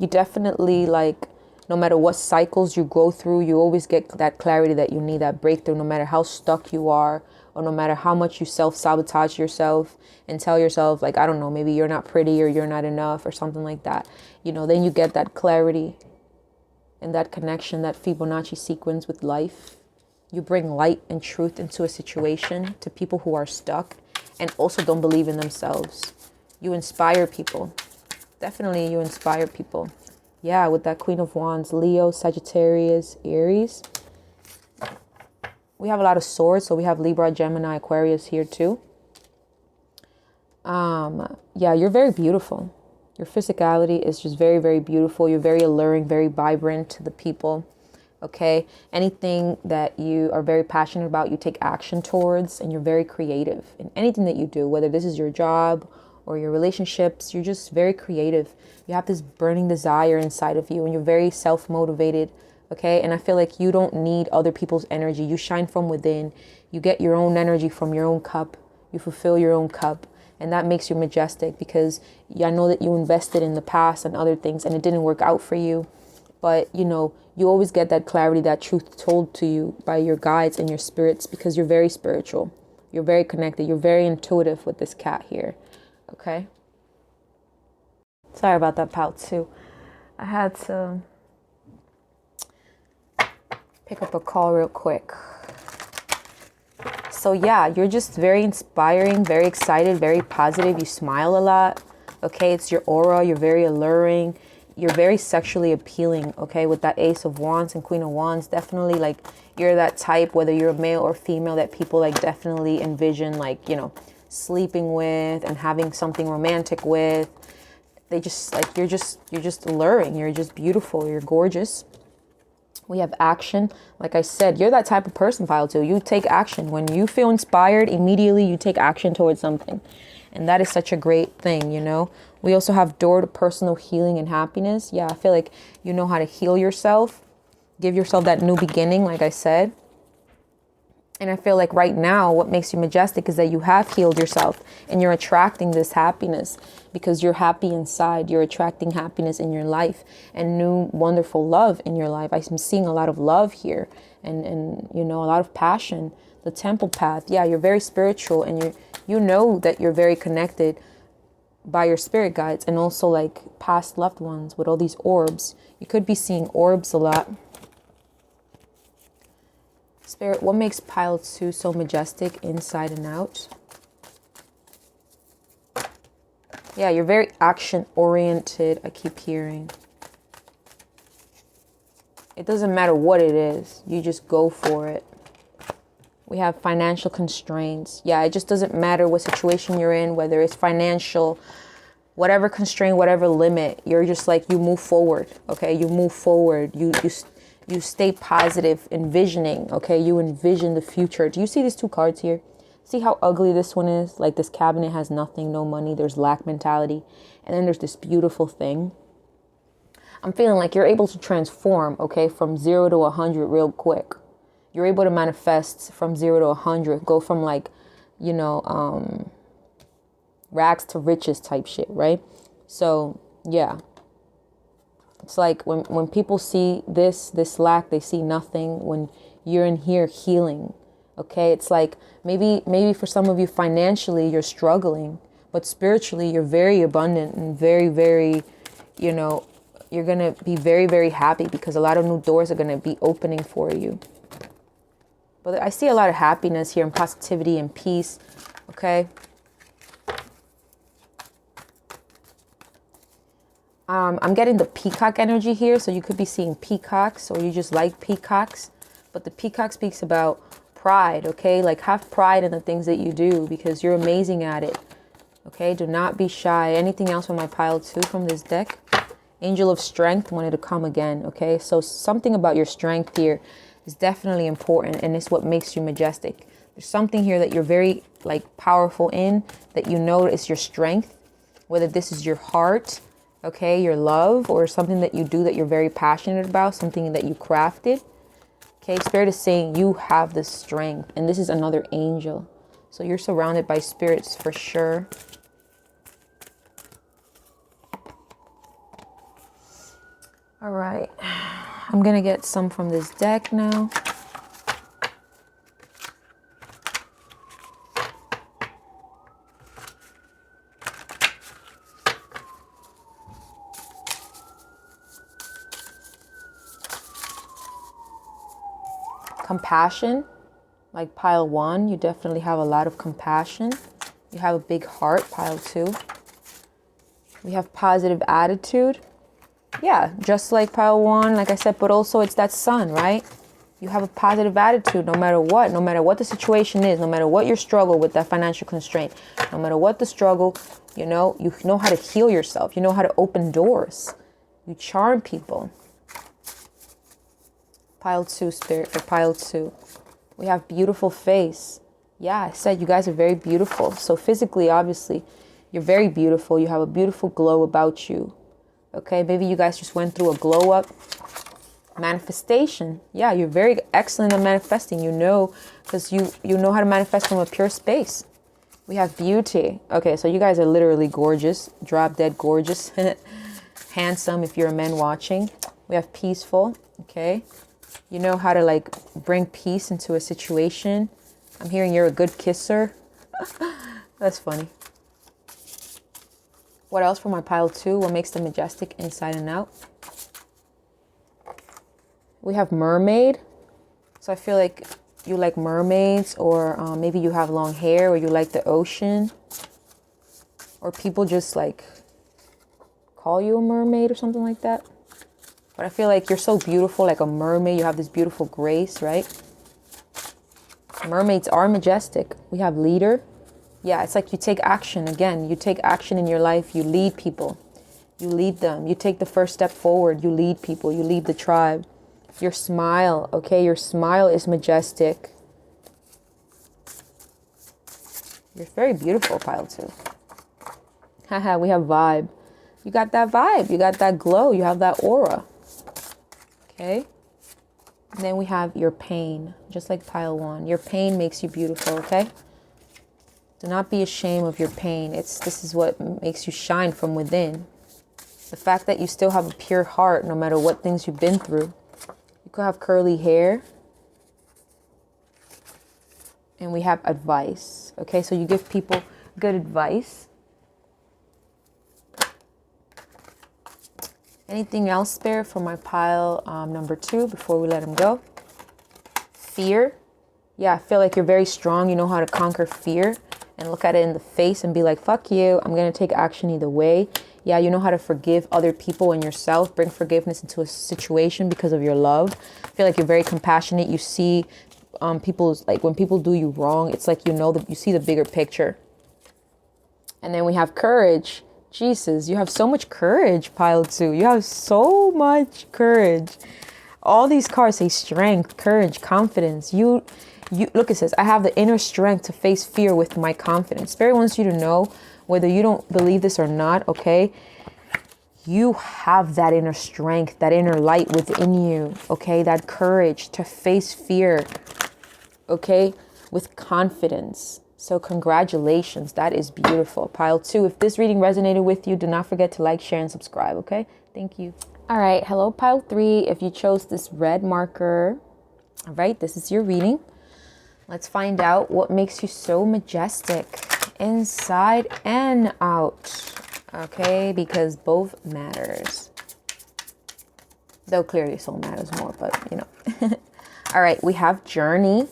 you definitely like, no matter what cycles you go through, you always get that clarity that you need, that breakthrough, no matter how stuck you are, or no matter how much you self-sabotage yourself and tell yourself, like, I don't know, maybe you're not pretty or you're not enough or something like that. You know, then you get that clarity and that connection, that Fibonacci sequence with life. You bring light and truth into a situation to people who are stuck and also don't believe in themselves. You inspire people. Definitely you inspire people. Yeah, with that Queen of Wands, Leo, Sagittarius, Aries. We have a lot of swords, so we have Libra, Gemini, Aquarius here too. Yeah, you're very beautiful. Your physicality is just very, very beautiful. You're very alluring, very vibrant to the people. Okay, anything that you are very passionate about, you take action towards, and you're very creative in anything that you do, whether this is your job or your relationships. You're just very creative. You have this burning desire inside of you, and you're very self-motivated. Okay, and I feel like you don't need other people's energy. You shine from within. You get your own energy from your own cup. You fulfill your own cup, and that makes you majestic, because I know that you invested in the past and other things and it didn't work out for you. But you know, you always get that clarity, that truth told to you by your guides and your spirits, because you're very spiritual. You're very connected. You're very intuitive with this cat here. Okay. Sorry about that, pal, too. I had to pick up a call real quick. So yeah, you're just very inspiring, very excited, very positive. You smile a lot. Okay, it's your aura. You're very alluring. You're very sexually appealing. Okay, with that Ace of Wands and Queen of Wands, definitely like you're that type, whether you're a male or female, that people like definitely envision, like, you know, sleeping with and having something romantic with. They just like, you're just alluring. You're just beautiful. You're gorgeous. We have action. Like I said, you're that type of person, File 2. You take action. When you feel inspired, immediately you take action towards something. And that is such a great thing, you know. We also have door to personal healing and happiness. Yeah, I feel like you know how to heal yourself. Give yourself that new beginning, like I said. And I feel like right now, what makes you majestic is that you have healed yourself and you're attracting this happiness because you're happy inside. You're attracting happiness in your life and new wonderful love in your life. I'm seeing a lot of love here and you know, a lot of passion. The temple path. Yeah, you're very spiritual, and you know that you're very connected by your spirit guides and also like past loved ones with all these orbs. You could be seeing orbs a lot. Spirit, what makes Pile 2 so majestic inside and out? Yeah, you're very action oriented. I keep hearing. It doesn't matter what it is. You just go for it. We have financial constraints. Yeah, it just doesn't matter what situation you're in, whether it's financial, whatever constraint, whatever limit. You're just like, you move forward, okay? You move forward. You stay positive, envisioning, okay? You envision the future. Do you see these two cards here? See how ugly this one is? Like this cabinet has nothing, no money. There's lack mentality. And then there's this beautiful thing. I'm feeling like you're able to transform, okay, from 0 to 100 real quick. You're able to manifest from 0 to 100. Go from like, you know, rags to riches type shit, right? So, yeah. It's like when people see this lack, they see nothing. When you're in here healing, okay? It's like maybe for some of you financially you're struggling, but spiritually you're very abundant and very, very, you know, you're going to be very, very happy because a lot of new doors are going to be opening for you. But I see a lot of happiness here and positivity and peace, okay? I'm getting the peacock energy here, so you could be seeing peacocks or you just like peacocks. But the peacock speaks about pride, okay? Like have pride in the things that you do because you're amazing at it, okay? Do not be shy. Anything else from my pile 2 from this deck? Angel of Strength wanted to come again, okay? So something about your strength here is definitely important, and it's what makes you majestic. There's something here that you're very like powerful in, that you know is your strength, whether this is your heart, okay, your love, or something that you do that you're very passionate about, something that you crafted. Okay, Spirit is saying you have this strength, and this is another angel. So you're surrounded by spirits for sure. All right, I'm gonna get some from this deck now. Compassion, like pile 1, you definitely have a lot of compassion. You have a big heart, pile 2. We have positive attitude. Yeah, just like pile 1, like I said, but also it's that sun, right? You have a positive attitude no matter what the situation is, no matter what your struggle with that financial constraint, no matter what the struggle, you know how to heal yourself. You know how to open doors. You charm people. Pile 2, Spirit, for pile 2. We have beautiful face. Yeah, I said you guys are very beautiful. So physically, obviously, you're very beautiful. You have a beautiful glow about you. Okay, maybe you guys just went through a glow up. Manifestation. Yeah, you're very excellent at manifesting. You know, because you know how to manifest from a pure space. We have beauty. Okay, so you guys are literally gorgeous. Drop dead gorgeous. Handsome if you're a man watching. We have peaceful. Okay. You know how to like bring peace into a situation. I'm hearing you're a good kisser. That's funny. What else from my pile 2? What makes them majestic inside and out? We have mermaid. So I feel like you like mermaids, or maybe you have long hair, or you like the ocean, or people just like call you a mermaid or something like that. But I feel like you're so beautiful, like a mermaid. You have this beautiful grace, right? Mermaids are majestic. We have leader. Yeah, it's like you take action. Again, you take action in your life. You lead people. You lead them. You take the first step forward. You lead people. You lead the tribe. Your smile, okay? Your smile is majestic. You're very beautiful, pile 2. Haha, we have vibe. You got that vibe. You got that glow. You have that aura. Okay, and then we have your pain, just like pile 1. Your pain makes you beautiful, okay? Do not be ashamed of your pain. This is what makes you shine from within. The fact that you still have a pure heart, no matter what things you've been through. You could have curly hair. And we have advice, okay? So you give people good advice. Anything else, Spirit, for my pile number 2 before we let him go? Fear. Yeah, I feel like you're very strong. You know how to conquer fear and look at it in the face and be like, fuck you. I'm going to take action either way. Yeah, you know how to forgive other people and yourself. Bring forgiveness into a situation because of your love. I feel like you're very compassionate. You see people's, like when people do you wrong, it's like, you know, that you see the bigger picture. And then we have courage. Jesus, you have so much courage, pile 2. You have so much courage. All these cards say strength, courage, confidence. You look, it says, I have the inner strength to face fear with my confidence. Spirit wants you to know, whether you don't believe this or not, okay? You have that inner strength, that inner light within you, okay? That courage to face fear, okay? With confidence. So congratulations. That is beautiful. Pile 2, if this reading resonated with you, do not forget to like, share, and subscribe, okay? Thank you. All right. Hello, pile 3. If you chose this red marker, all right, this is your reading. Let's find out what makes you so majestic inside and out. Okay, because both matters. Though clearly soul matters more, but you know. All right, we have journey.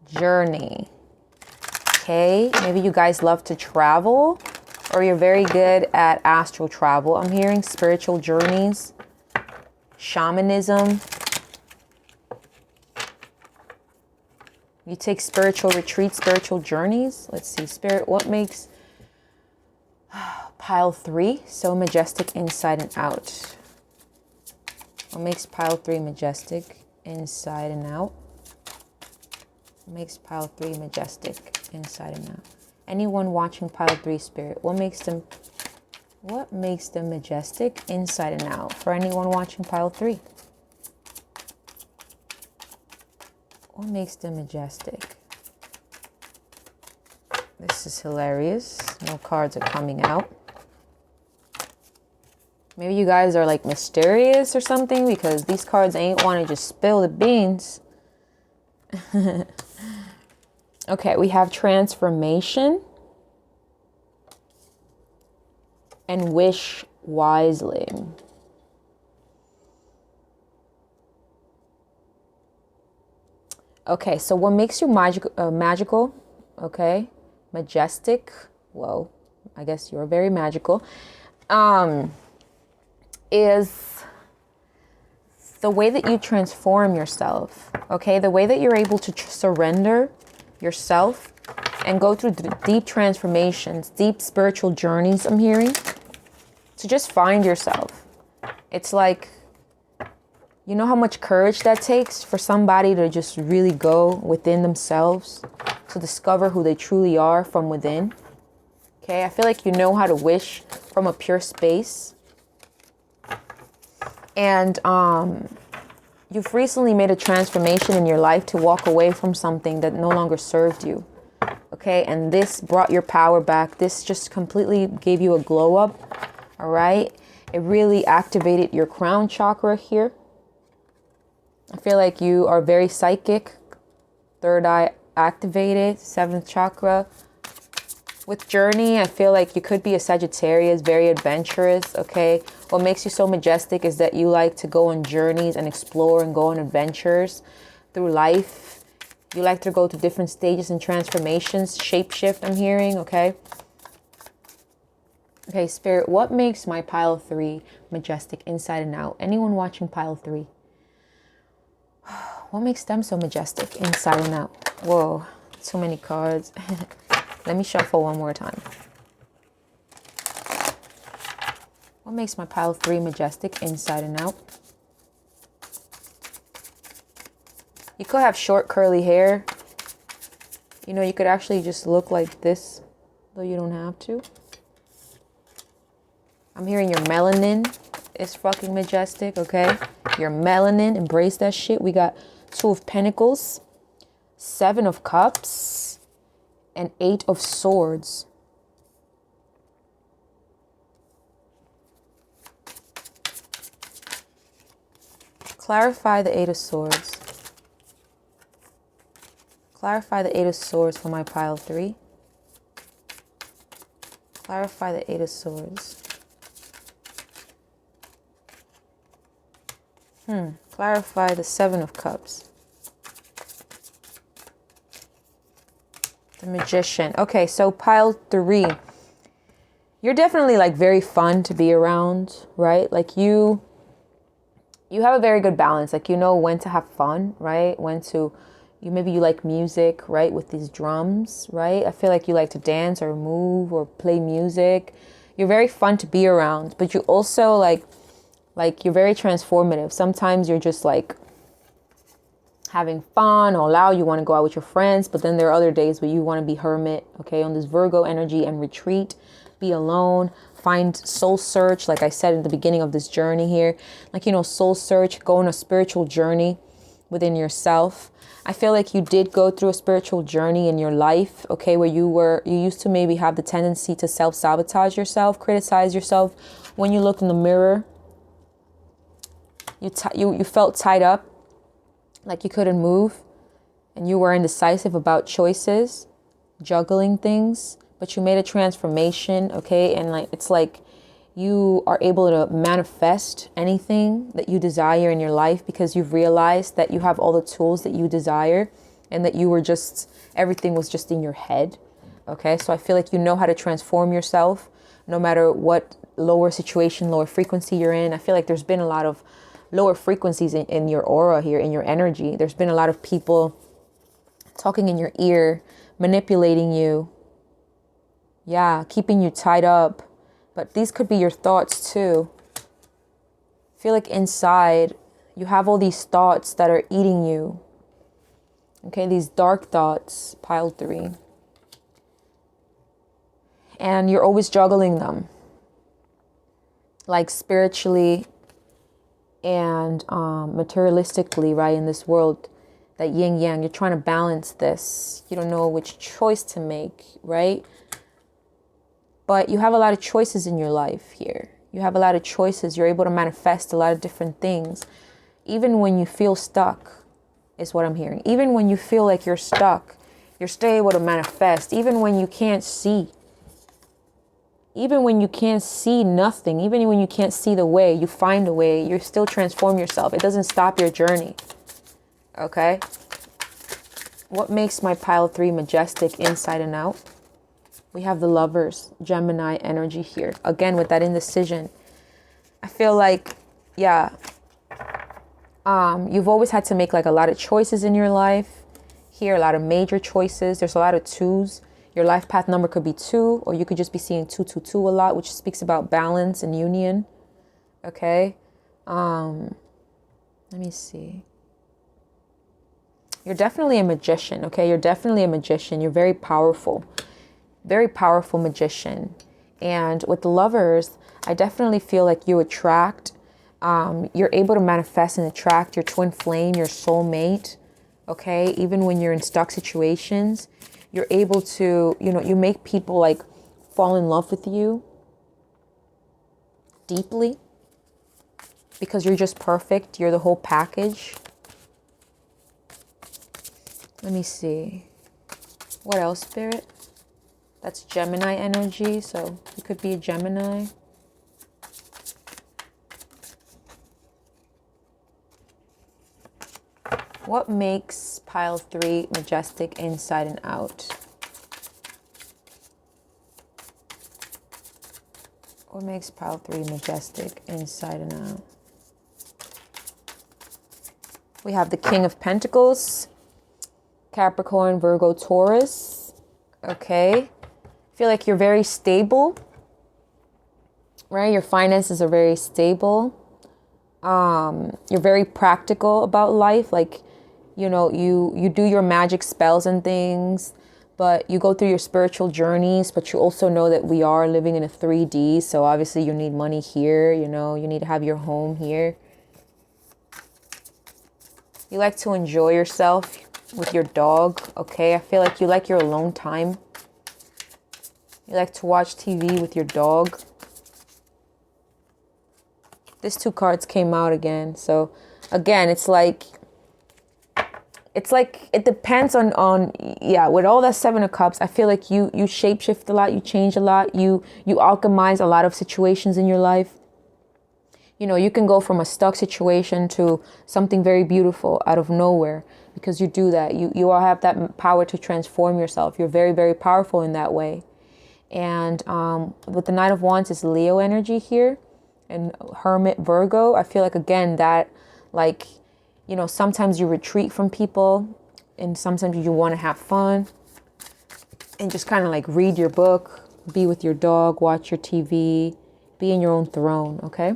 Journey. Okay, maybe you guys love to travel, or you're very good at astral travel. I'm hearing spiritual journeys, shamanism. You take spiritual retreats, spiritual journeys. Let's see, Spirit, what makes pile 3 so majestic inside and out? What makes pile 3 majestic inside and out? What makes pile 3 majestic inside and out? Anyone watching pile 3, Spirit, what makes them majestic inside and out? For anyone watching pile 3. What makes them majestic? This is hilarious. No cards are coming out. Maybe you guys are like mysterious or something, because these cards ain't want to just spill the beans. Okay, we have transformation and wish wisely. Okay, so what makes you magical, okay, majestic, whoa, I guess you're very magical, is the way that you transform yourself, okay, the way that you're able to surrender yourself and go through deep transformations, deep spiritual journeys, I'm hearing, to just find yourself. It's like, you know how much courage that takes for somebody to just really go within themselves to discover who they truly are from within? Okay, I feel like you know how to wish from a pure space. And you've recently made a transformation in your life to walk away from something that no longer served you. Okay, and this brought your power back. This just completely gave you a glow up. All right, it really activated your crown chakra here. I feel like you are very psychic, third eye activated, 7th chakra. With journey, I feel like you could be a Sagittarius, very adventurous, okay? What makes you so majestic is that you like to go on journeys and explore and go on adventures through life. You like to go to different stages and transformations, shapeshift, I'm hearing, okay? Okay, Spirit, what makes my pile 3 majestic inside and out? Anyone watching pile 3? What makes them so majestic inside and out? Whoa, so many cards. Let me shuffle one more time. What makes my pile 3 majestic inside and out? You could have short curly hair. You know, you could actually just look like this, though you don't have to. I'm hearing your melanin is fucking majestic, okay? Your melanin, embrace that shit. We got 2 of Pentacles, 7 of Cups, and 8 of Swords. Clarify the 8 of Swords. Clarify the 8 of Swords for my pile 3. Clarify the 8 of Swords. Clarify the 7 of Cups. The Magician. Okay, so pile 3. You're definitely like very fun to be around, right? Like you have a very good balance. Like you know when to have fun, right? When to maybe you like music, right? With these drums, right? I feel like you like to dance or move or play music. You're very fun to be around, but you also like you're very transformative. Sometimes you're just like having fun or loud. You want to go out with your friends, but then there are other days where you want to be hermit, okay? On this Virgo energy and retreat, be alone, find soul search. Like I said in the beginning of this journey here, like, you know, soul search, go on a spiritual journey within yourself. I feel like you did go through a spiritual journey in your life, okay, where you used to maybe have the tendency to self-sabotage yourself, criticize yourself. When you look in the mirror, you felt tied up, like you couldn't move, and you were indecisive about choices, juggling things, but you made a transformation, okay? And like it's like you are able to manifest anything that you desire in your life because you've realized that you have all the tools that you desire and that you were just, everything was just in your head, okay? So I feel like you know how to transform yourself no matter what lower situation, lower frequency you're in. I feel like there's been a lot of lower frequencies in your aura here, in your energy. There's been a lot of people talking in your ear, manipulating you. Yeah, keeping you tied up. But these could be your thoughts too. I feel like inside you have all these thoughts that are eating you. Okay, these dark thoughts, pile 3. And you're always juggling them. Like spiritually and materialistically, right, in this world, that yin yang, you're trying to balance this. You don't know which choice to make, right? But you have a lot of choices in your life here. You have a lot of choices. You're able to manifest a lot of different things. Even when you feel stuck, is what I'm hearing. Even when you feel like you're stuck, you're still able to manifest. Even when you can't see. Even when you can't see nothing. Even when you can't see the way, you find a way. You still transform yourself. It doesn't stop your journey. Okay? What makes my pile 3 majestic inside and out? We have the Lovers, Gemini energy here. Again, with that indecision. I feel like, yeah, you've always had to make like a lot of choices in your life. Here, a lot of major choices. There's a lot of 2s. Your life path number could be 2, or you could just be seeing 222 a lot, which speaks about balance and union. Okay. Let me see. You're definitely a magician. Okay. You're definitely a magician. You're very powerful. Very powerful magician. And with the Lovers, I definitely feel like you attract, you're able to manifest and attract your twin flame, your soulmate. Okay. Even when you're in stuck situations, you're able to, you know, you make people like fall in love with you deeply because you're just perfect. You're the whole package. Let me see. What else, Spirit? That's Gemini energy, so you could be a Gemini. What makes pile 3 majestic inside and out? What makes pile 3 majestic inside and out? We have the King of Pentacles, Capricorn, Virgo, Taurus. Okay. I feel like you're very stable, right? Your finances are very stable. You're very practical about life. Like, you know, you do your magic spells and things, but you go through your spiritual journeys, but you also know that we are living in a 3D. So obviously you need money here, you know, you need to have your home here. You like to enjoy yourself with your dog. Okay. I feel like you like your alone time. You like to watch TV with your dog. These 2 cards came out again. So again, it's like it depends on yeah, with all that 7 of Cups, I feel like you shapeshift a lot, you change a lot, you alchemize a lot of situations in your life. You know, you can go from a stuck situation to something very beautiful out of nowhere because you do that. You all have that power to transform yourself. You're very, very powerful in that way. And with the Knight of Wands is Leo energy here and Hermit Virgo. I feel like, again, that like, you know, sometimes you retreat from people and sometimes you want to have fun and just kind of like read your book, be with your dog, watch your TV, be in your own throne, okay?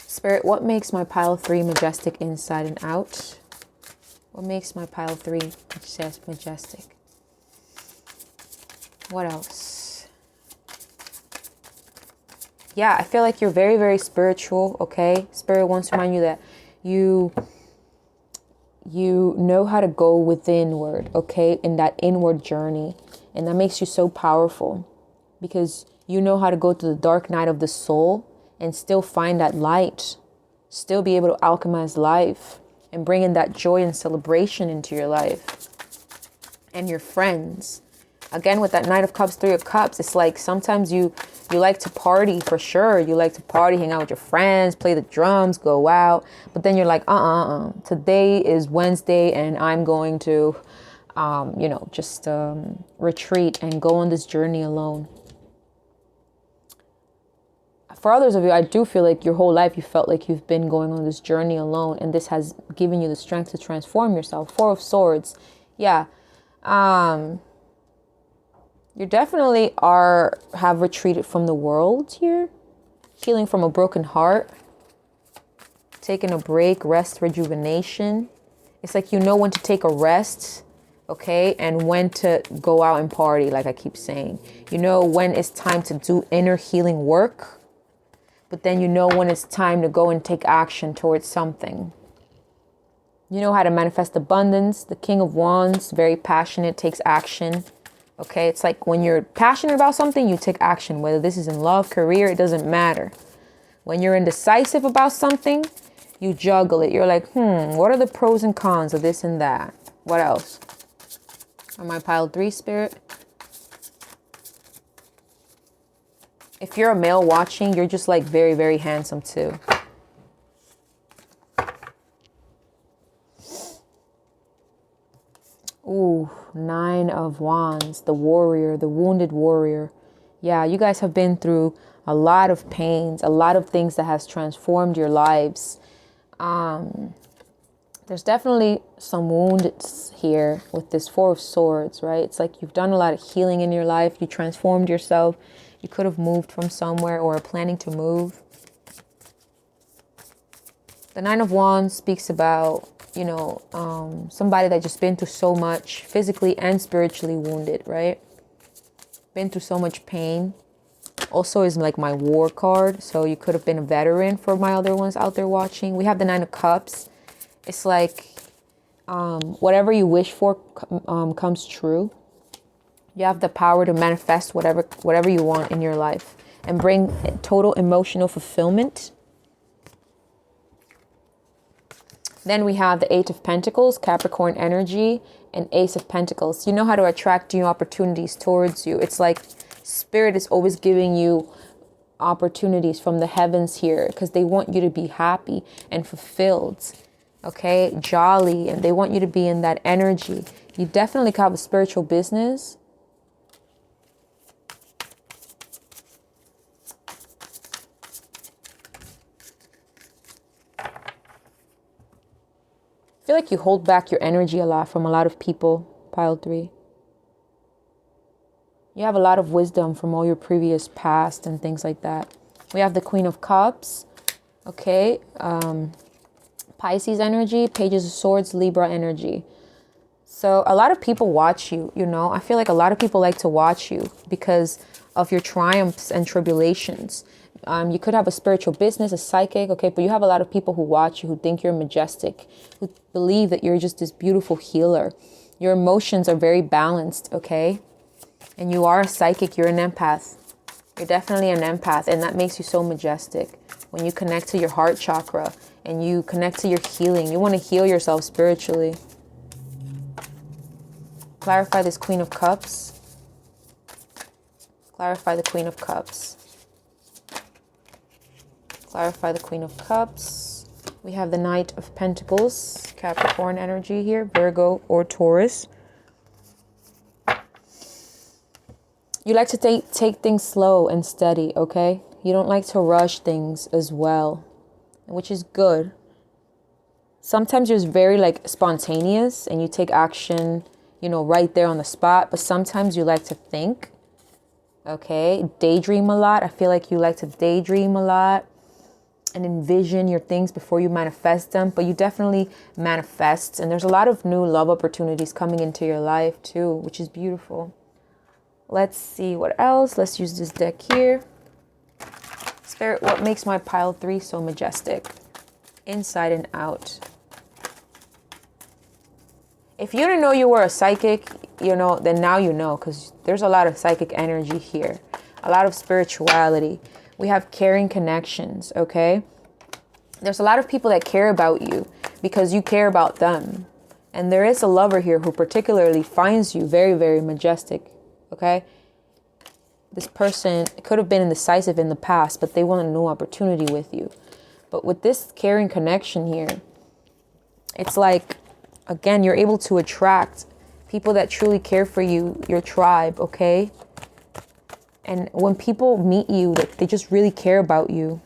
Spirit, what makes my pile 3 majestic inside and out? What makes my pile 3 says majestic? What else? Yeah, I feel like you're very, very spiritual, okay? Spirit wants to remind you that you know how to go withinward, okay? In that inward journey. And that makes you so powerful because you know how to go to the dark night of the soul and still find that light, still be able to alchemize life and bring in that joy and celebration into your life and your friends. Again, with that Knight of Cups, 3 of Cups, it's like sometimes you like to party for sure. You like to party, hang out with your friends, play the drums, go out. But then you're like, today is Wednesday and I'm going to, you know, just retreat and go on this journey alone. For others of you, I do feel like your whole life you felt like you've been going on this journey alone, and this has given you the strength to transform yourself. 4 of Swords. Yeah. You definitely have retreated from the world here. Healing from a broken heart. Taking a break, rest, rejuvenation. It's like you know when to take a rest, okay? And when to go out and party, like I keep saying. You know when it's time to do inner healing work. But then you know when it's time to go and take action towards something. You know how to manifest abundance. The King of Wands, very passionate, takes action. Okay, it's like when you're passionate about something, you take action. Whether this is in love, career, it doesn't matter. When you're indecisive about something, you juggle it. You're like, what are the pros and cons of this and that? What else? On my pile 3, Spirit. If you're a male watching, you're just like very, very handsome too. Ooh, 9 of Wands, the warrior, the wounded warrior. Yeah, you guys have been through a lot of pains, a lot of things that has transformed your lives. There's definitely some wounds here with this 4 of Swords, right? It's like you've done a lot of healing in your life. You transformed yourself. You could have moved from somewhere or are planning to move. The 9 of Wands speaks about, you know, somebody that just been through so much, physically and spiritually wounded, right? Been through so much pain. Also is like my war card. So you could have been a veteran for my other ones out there watching. We have the 9 of Cups. It's like whatever you wish for comes true. You have the power to manifest whatever you want in your life and bring total emotional fulfillment. Then we have the 8 of Pentacles, Capricorn energy, and Ace of Pentacles. You know how to attract new opportunities towards you. It's like Spirit is always giving you opportunities from the heavens here because they want you to be happy and fulfilled, okay? Jolly, and they want you to be in that energy. You definitely have a spiritual business. I feel like you hold back your energy a lot from a lot of people, pile 3. You have a lot of wisdom from all your previous past and things like that. We have the Queen of Cups, okay? Pisces energy, Pages of Swords, Libra energy. So a lot of people watch you, you know. I feel like a lot of people like to watch you because of your triumphs and tribulations. You could have a spiritual business, a psychic, okay? But you have a lot of people who watch you, who think you're majestic, who believe that you're just this beautiful healer. Your emotions are very balanced, okay? And you are a psychic, you're an empath. You're definitely an empath, and that makes you so majestic. When you connect to your heart chakra and you connect to your healing, you want to heal yourself spiritually. Clarify this Queen of Cups. Clarify the Queen of Cups. Clarify the Queen of Cups. We have the Knight of Pentacles, Capricorn energy here, Virgo or Taurus. You like to take things slow and steady, okay? You don't like to rush things as well, which is good. Sometimes you're very like spontaneous and you take action, you know, right there on the spot. But sometimes you like to think, okay? Daydream a lot. I feel like you like to daydream a lot and envision your things before you manifest them. But you definitely manifest. And there's a lot of new love opportunities coming into your life too, which is beautiful. Let's see what else. Let's use this deck here. Spirit, what makes my pile 3 so majestic? Inside and out. If you didn't know you were a psychic, you know, then now you know, because there's a lot of psychic energy here. A lot of spirituality. We have caring connections, okay? There's a lot of people that care about you because you care about them. And there is a lover here who particularly finds you very, very majestic, okay? This person could have been indecisive in the past, but they want a new opportunity with you. But with this caring connection here, it's like, again, you're able to attract people that truly care for you, your tribe, okay? And when people meet you, they just really care about you.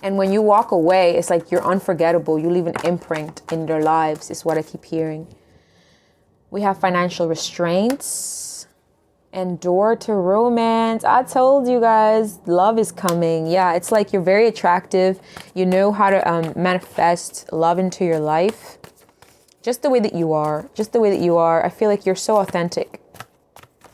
And when you walk away, it's like you're unforgettable. You leave an imprint in their lives, is what I keep hearing. We have financial restraints and door to romance. I told you guys, love is coming. Yeah, it's like you're very attractive. You know how to manifest love into your life. Just the way that you are. Just the way that you are. I feel like you're so authentic.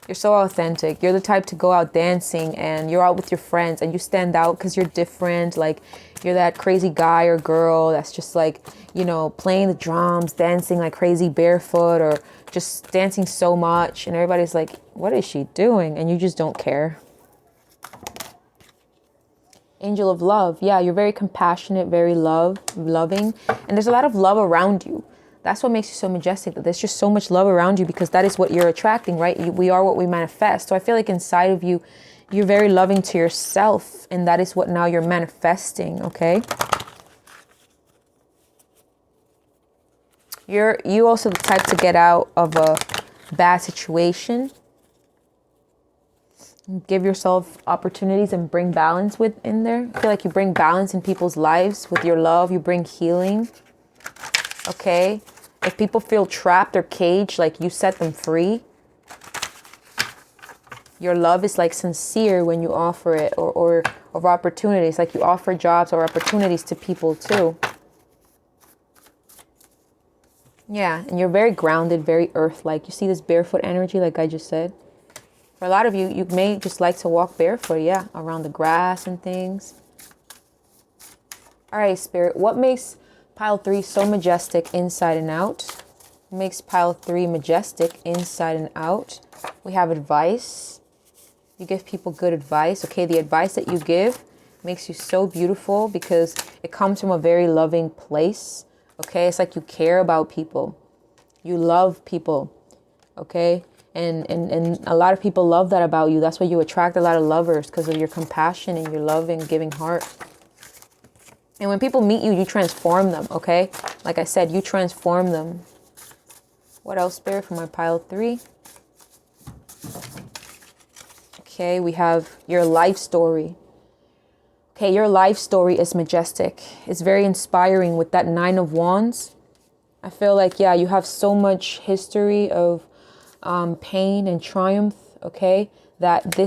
You're so authentic. You're the type to go out dancing and you're out with your friends and you stand out because you're different. Like you're that crazy guy or girl that's just like, you know, playing the drums, dancing like crazy barefoot or just dancing so much. And everybody's like, what is she doing? And you just don't care. Angel of love. Yeah, you're very compassionate, very loving. And there's a lot of love around you. That's what makes you so majestic, that there's just so much love around you because that is what you're attracting, right? We are what we manifest. So I feel like inside of you, you're very loving to yourself. And that is what now you're manifesting, okay? You also the type to get out of a bad situation. Give yourself opportunities and bring balance in there. I feel like you bring balance in people's lives with your love. You bring healing, okay? If people feel trapped or caged, like you set them free. Your love is like sincere when you offer it or of opportunities. Like you offer jobs or opportunities to people too. Yeah, and you're very grounded, very earth-like. You see this barefoot energy like I just said? For a lot of you, you may just like to walk barefoot, yeah, around the grass and things. All right, Spirit, what makes pile 3 so majestic inside and out? Makes pile 3 majestic inside and out. We have advice. You give people good advice. Okay, the advice that you give makes you so beautiful because it comes from a very loving place. Okay, it's like you care about people. You love people. Okay, and a lot of people love that about you. That's why you attract a lot of lovers, because of your compassion and your loving, giving heart. And when people meet you, you transform them, okay? Like I said, you transform them. What else, Spirit, for my pile 3? Okay, we have your life story. Okay, your life story is majestic. It's very inspiring with that 9 of Wands. I feel like, yeah, you have so much history of pain and triumph, okay? That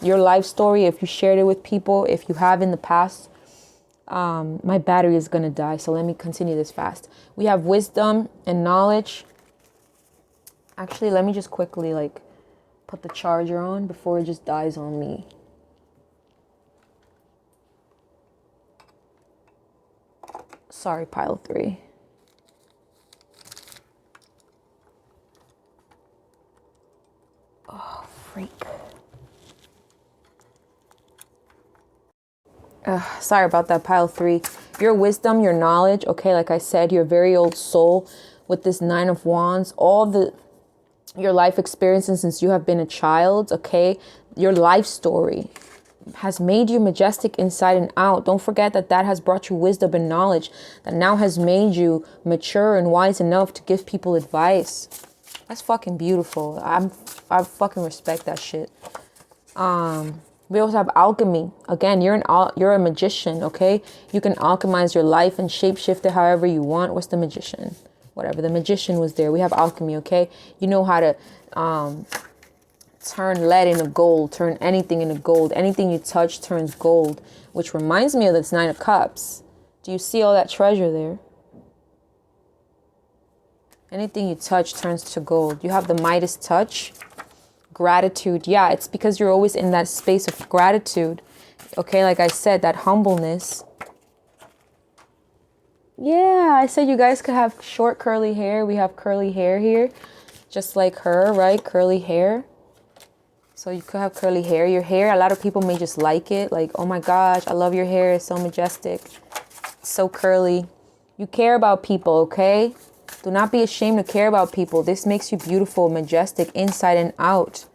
your life story, if you shared it with people, if you have in the past, my battery is gonna die, so let me continue this fast. We have wisdom and knowledge. Actually, let me just quickly like put the charger on before it just dies on me. Sorry, pile 3. Oh, freak. Sorry about that, pile 3. Your wisdom, your knowledge, okay, like I said, your very old soul with this 9 of Wands, your life experiences since you have been a child, okay, your life story, has made you majestic inside and out. Don't forget that that has brought you wisdom and knowledge that now has made you mature and wise enough to give people advice. That's fucking beautiful. I fucking respect that shit. We also have alchemy. Again, you're a magician, okay? You can alchemize your life and shapeshift it however you want. What's the magician? Whatever, the magician was there. We have alchemy, okay? You know how to turn lead into gold, turn anything into gold. Anything you touch turns gold, which reminds me of this Nine of Cups. Do you see all that treasure there? Anything you touch turns to gold. You have the Midas touch. Gratitude. Yeah, it's because you're always in that space of gratitude. Okay, like I said, that humbleness. Yeah, I said you guys could have short curly hair. We have curly hair here. Just like her, right? Curly hair. So you could have curly hair. Your hair, a lot of people may just like it. Like, oh my gosh, I love your hair. It's so majestic. It's so curly. You care about people, okay? Do not be ashamed to care about people. This makes you beautiful, majestic, inside and out.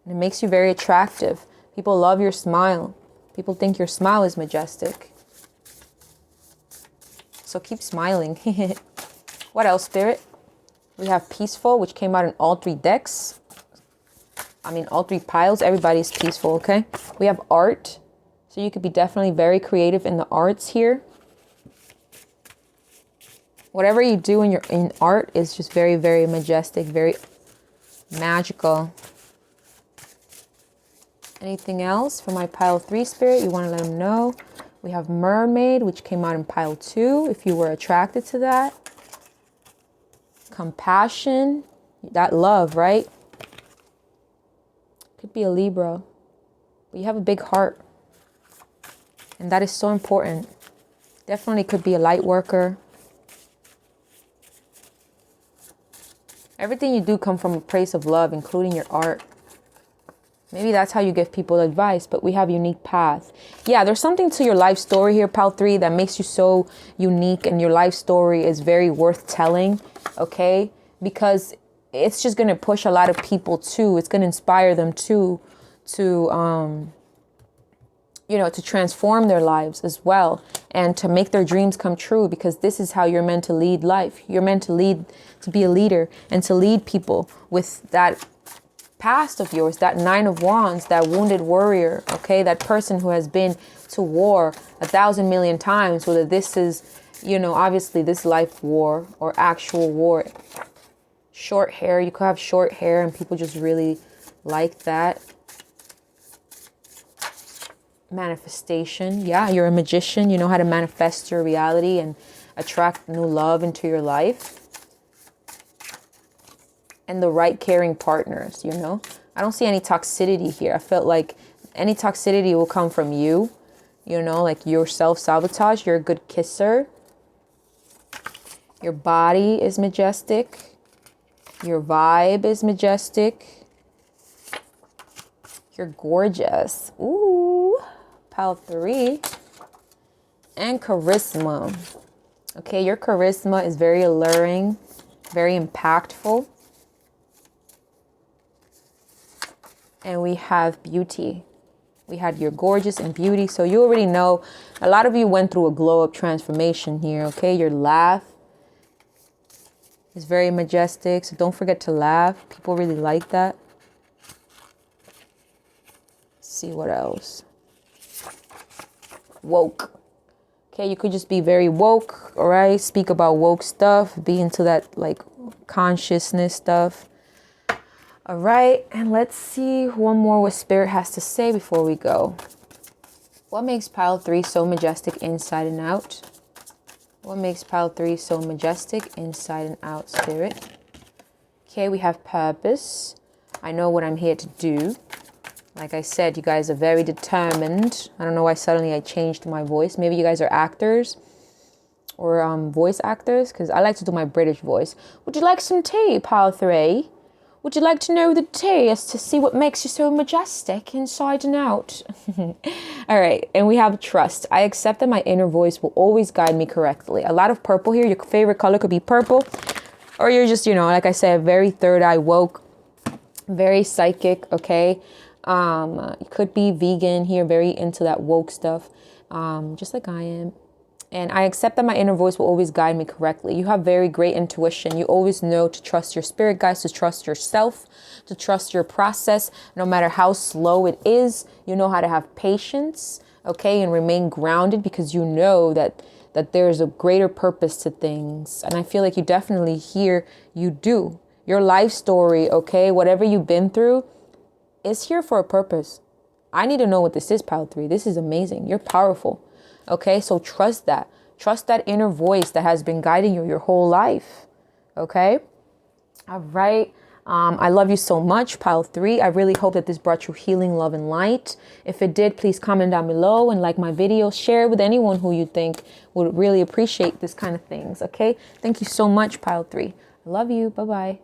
And it makes you very attractive. People love your smile. People think your smile is majestic. So keep smiling. What else, Spirit? We have peaceful, which came out in all three decks. I mean, all three piles. Everybody's peaceful, okay? We have art. So you could be definitely very creative in the arts here. Whatever you do in art is just very, very majestic, very magical. Anything else for my pile 3, Spirit? You want to let them know? We have mermaid, which came out in pile 2, if you were attracted to that. Compassion, that love, right? Could be a Libra. But you have a big heart. And that is so important. Definitely could be a light worker. Everything you do come from a place of love, including your art. Maybe that's how you give people advice, but we have unique paths. Yeah, there's something to your life story here, pile 3, that makes you so unique, and your life story is very worth telling, okay? Because it's just going to push a lot of people too. It's going to inspire them too, to transform their lives as well, and to make their dreams come true, because this is how you're meant to lead life. You're meant to be a leader and to lead people with that past of yours, that 9 of Wands, that wounded warrior, okay? That person who has been to war 1,000 million times, whether this is, obviously this life war or actual war. Short hair, you could have short hair and people just really like that. Manifestation, yeah, you're a magician. You know how to manifest your reality and attract new love into your life. And the right caring partners, I don't see any toxicity here. I felt like any toxicity will come from you, like your self-sabotage. You're a good kisser. Your body is majestic. Your vibe is majestic. You're gorgeous. Ooh, pile 3. And charisma. Okay, your charisma is very alluring, very impactful. And we have beauty. We had your gorgeous and beauty. So you already know, a lot of you went through a glow up transformation here, okay? Your laugh is very majestic. So don't forget to laugh. People really like that. Let's see what else. Woke. Okay, you could just be very woke, all right? Speak about woke stuff. Be into that like consciousness stuff. All right, and let's see one more what Spirit has to say before we go. What makes pile 3 so majestic inside and out? What makes pile 3 so majestic inside and out, Spirit? Okay, we have purpose. I know what I'm here to do. Like I said, you guys are very determined. I don't know why suddenly I changed my voice. Maybe you guys are actors or voice actors, because I like to do my British voice. Would you like some tea, pile 3? Would you like to know the tea as to see what makes you so majestic inside and out? All right, and we have trust. I accept that my inner voice will always guide me correctly. A lot of purple here. Your favorite color could be purple. Or you're just, like I said, very third eye woke, very psychic, okay? You could be vegan here, very into that woke stuff, just like I am. And I accept that my inner voice will always guide me correctly. You have very great intuition. You always know to trust your spirit guides, to trust yourself, to trust your process. No matter how slow it is, you know how to have patience, okay, and remain grounded, because you know that there's a greater purpose to things. And I feel like you definitely here, you do. Your life story, okay, whatever you've been through, is here for a purpose. I need to know what this is, pile 3. This is amazing. You're powerful. Okay, so trust that. Trust that inner voice that has been guiding you your whole life. Okay? All right. I love you so much, pile 3. I really hope that this brought you healing, love, and light. If it did, please comment down below and like my video. Share it with anyone who you think would really appreciate this kind of things. Okay? Thank you so much, pile 3. I love you. Bye-bye.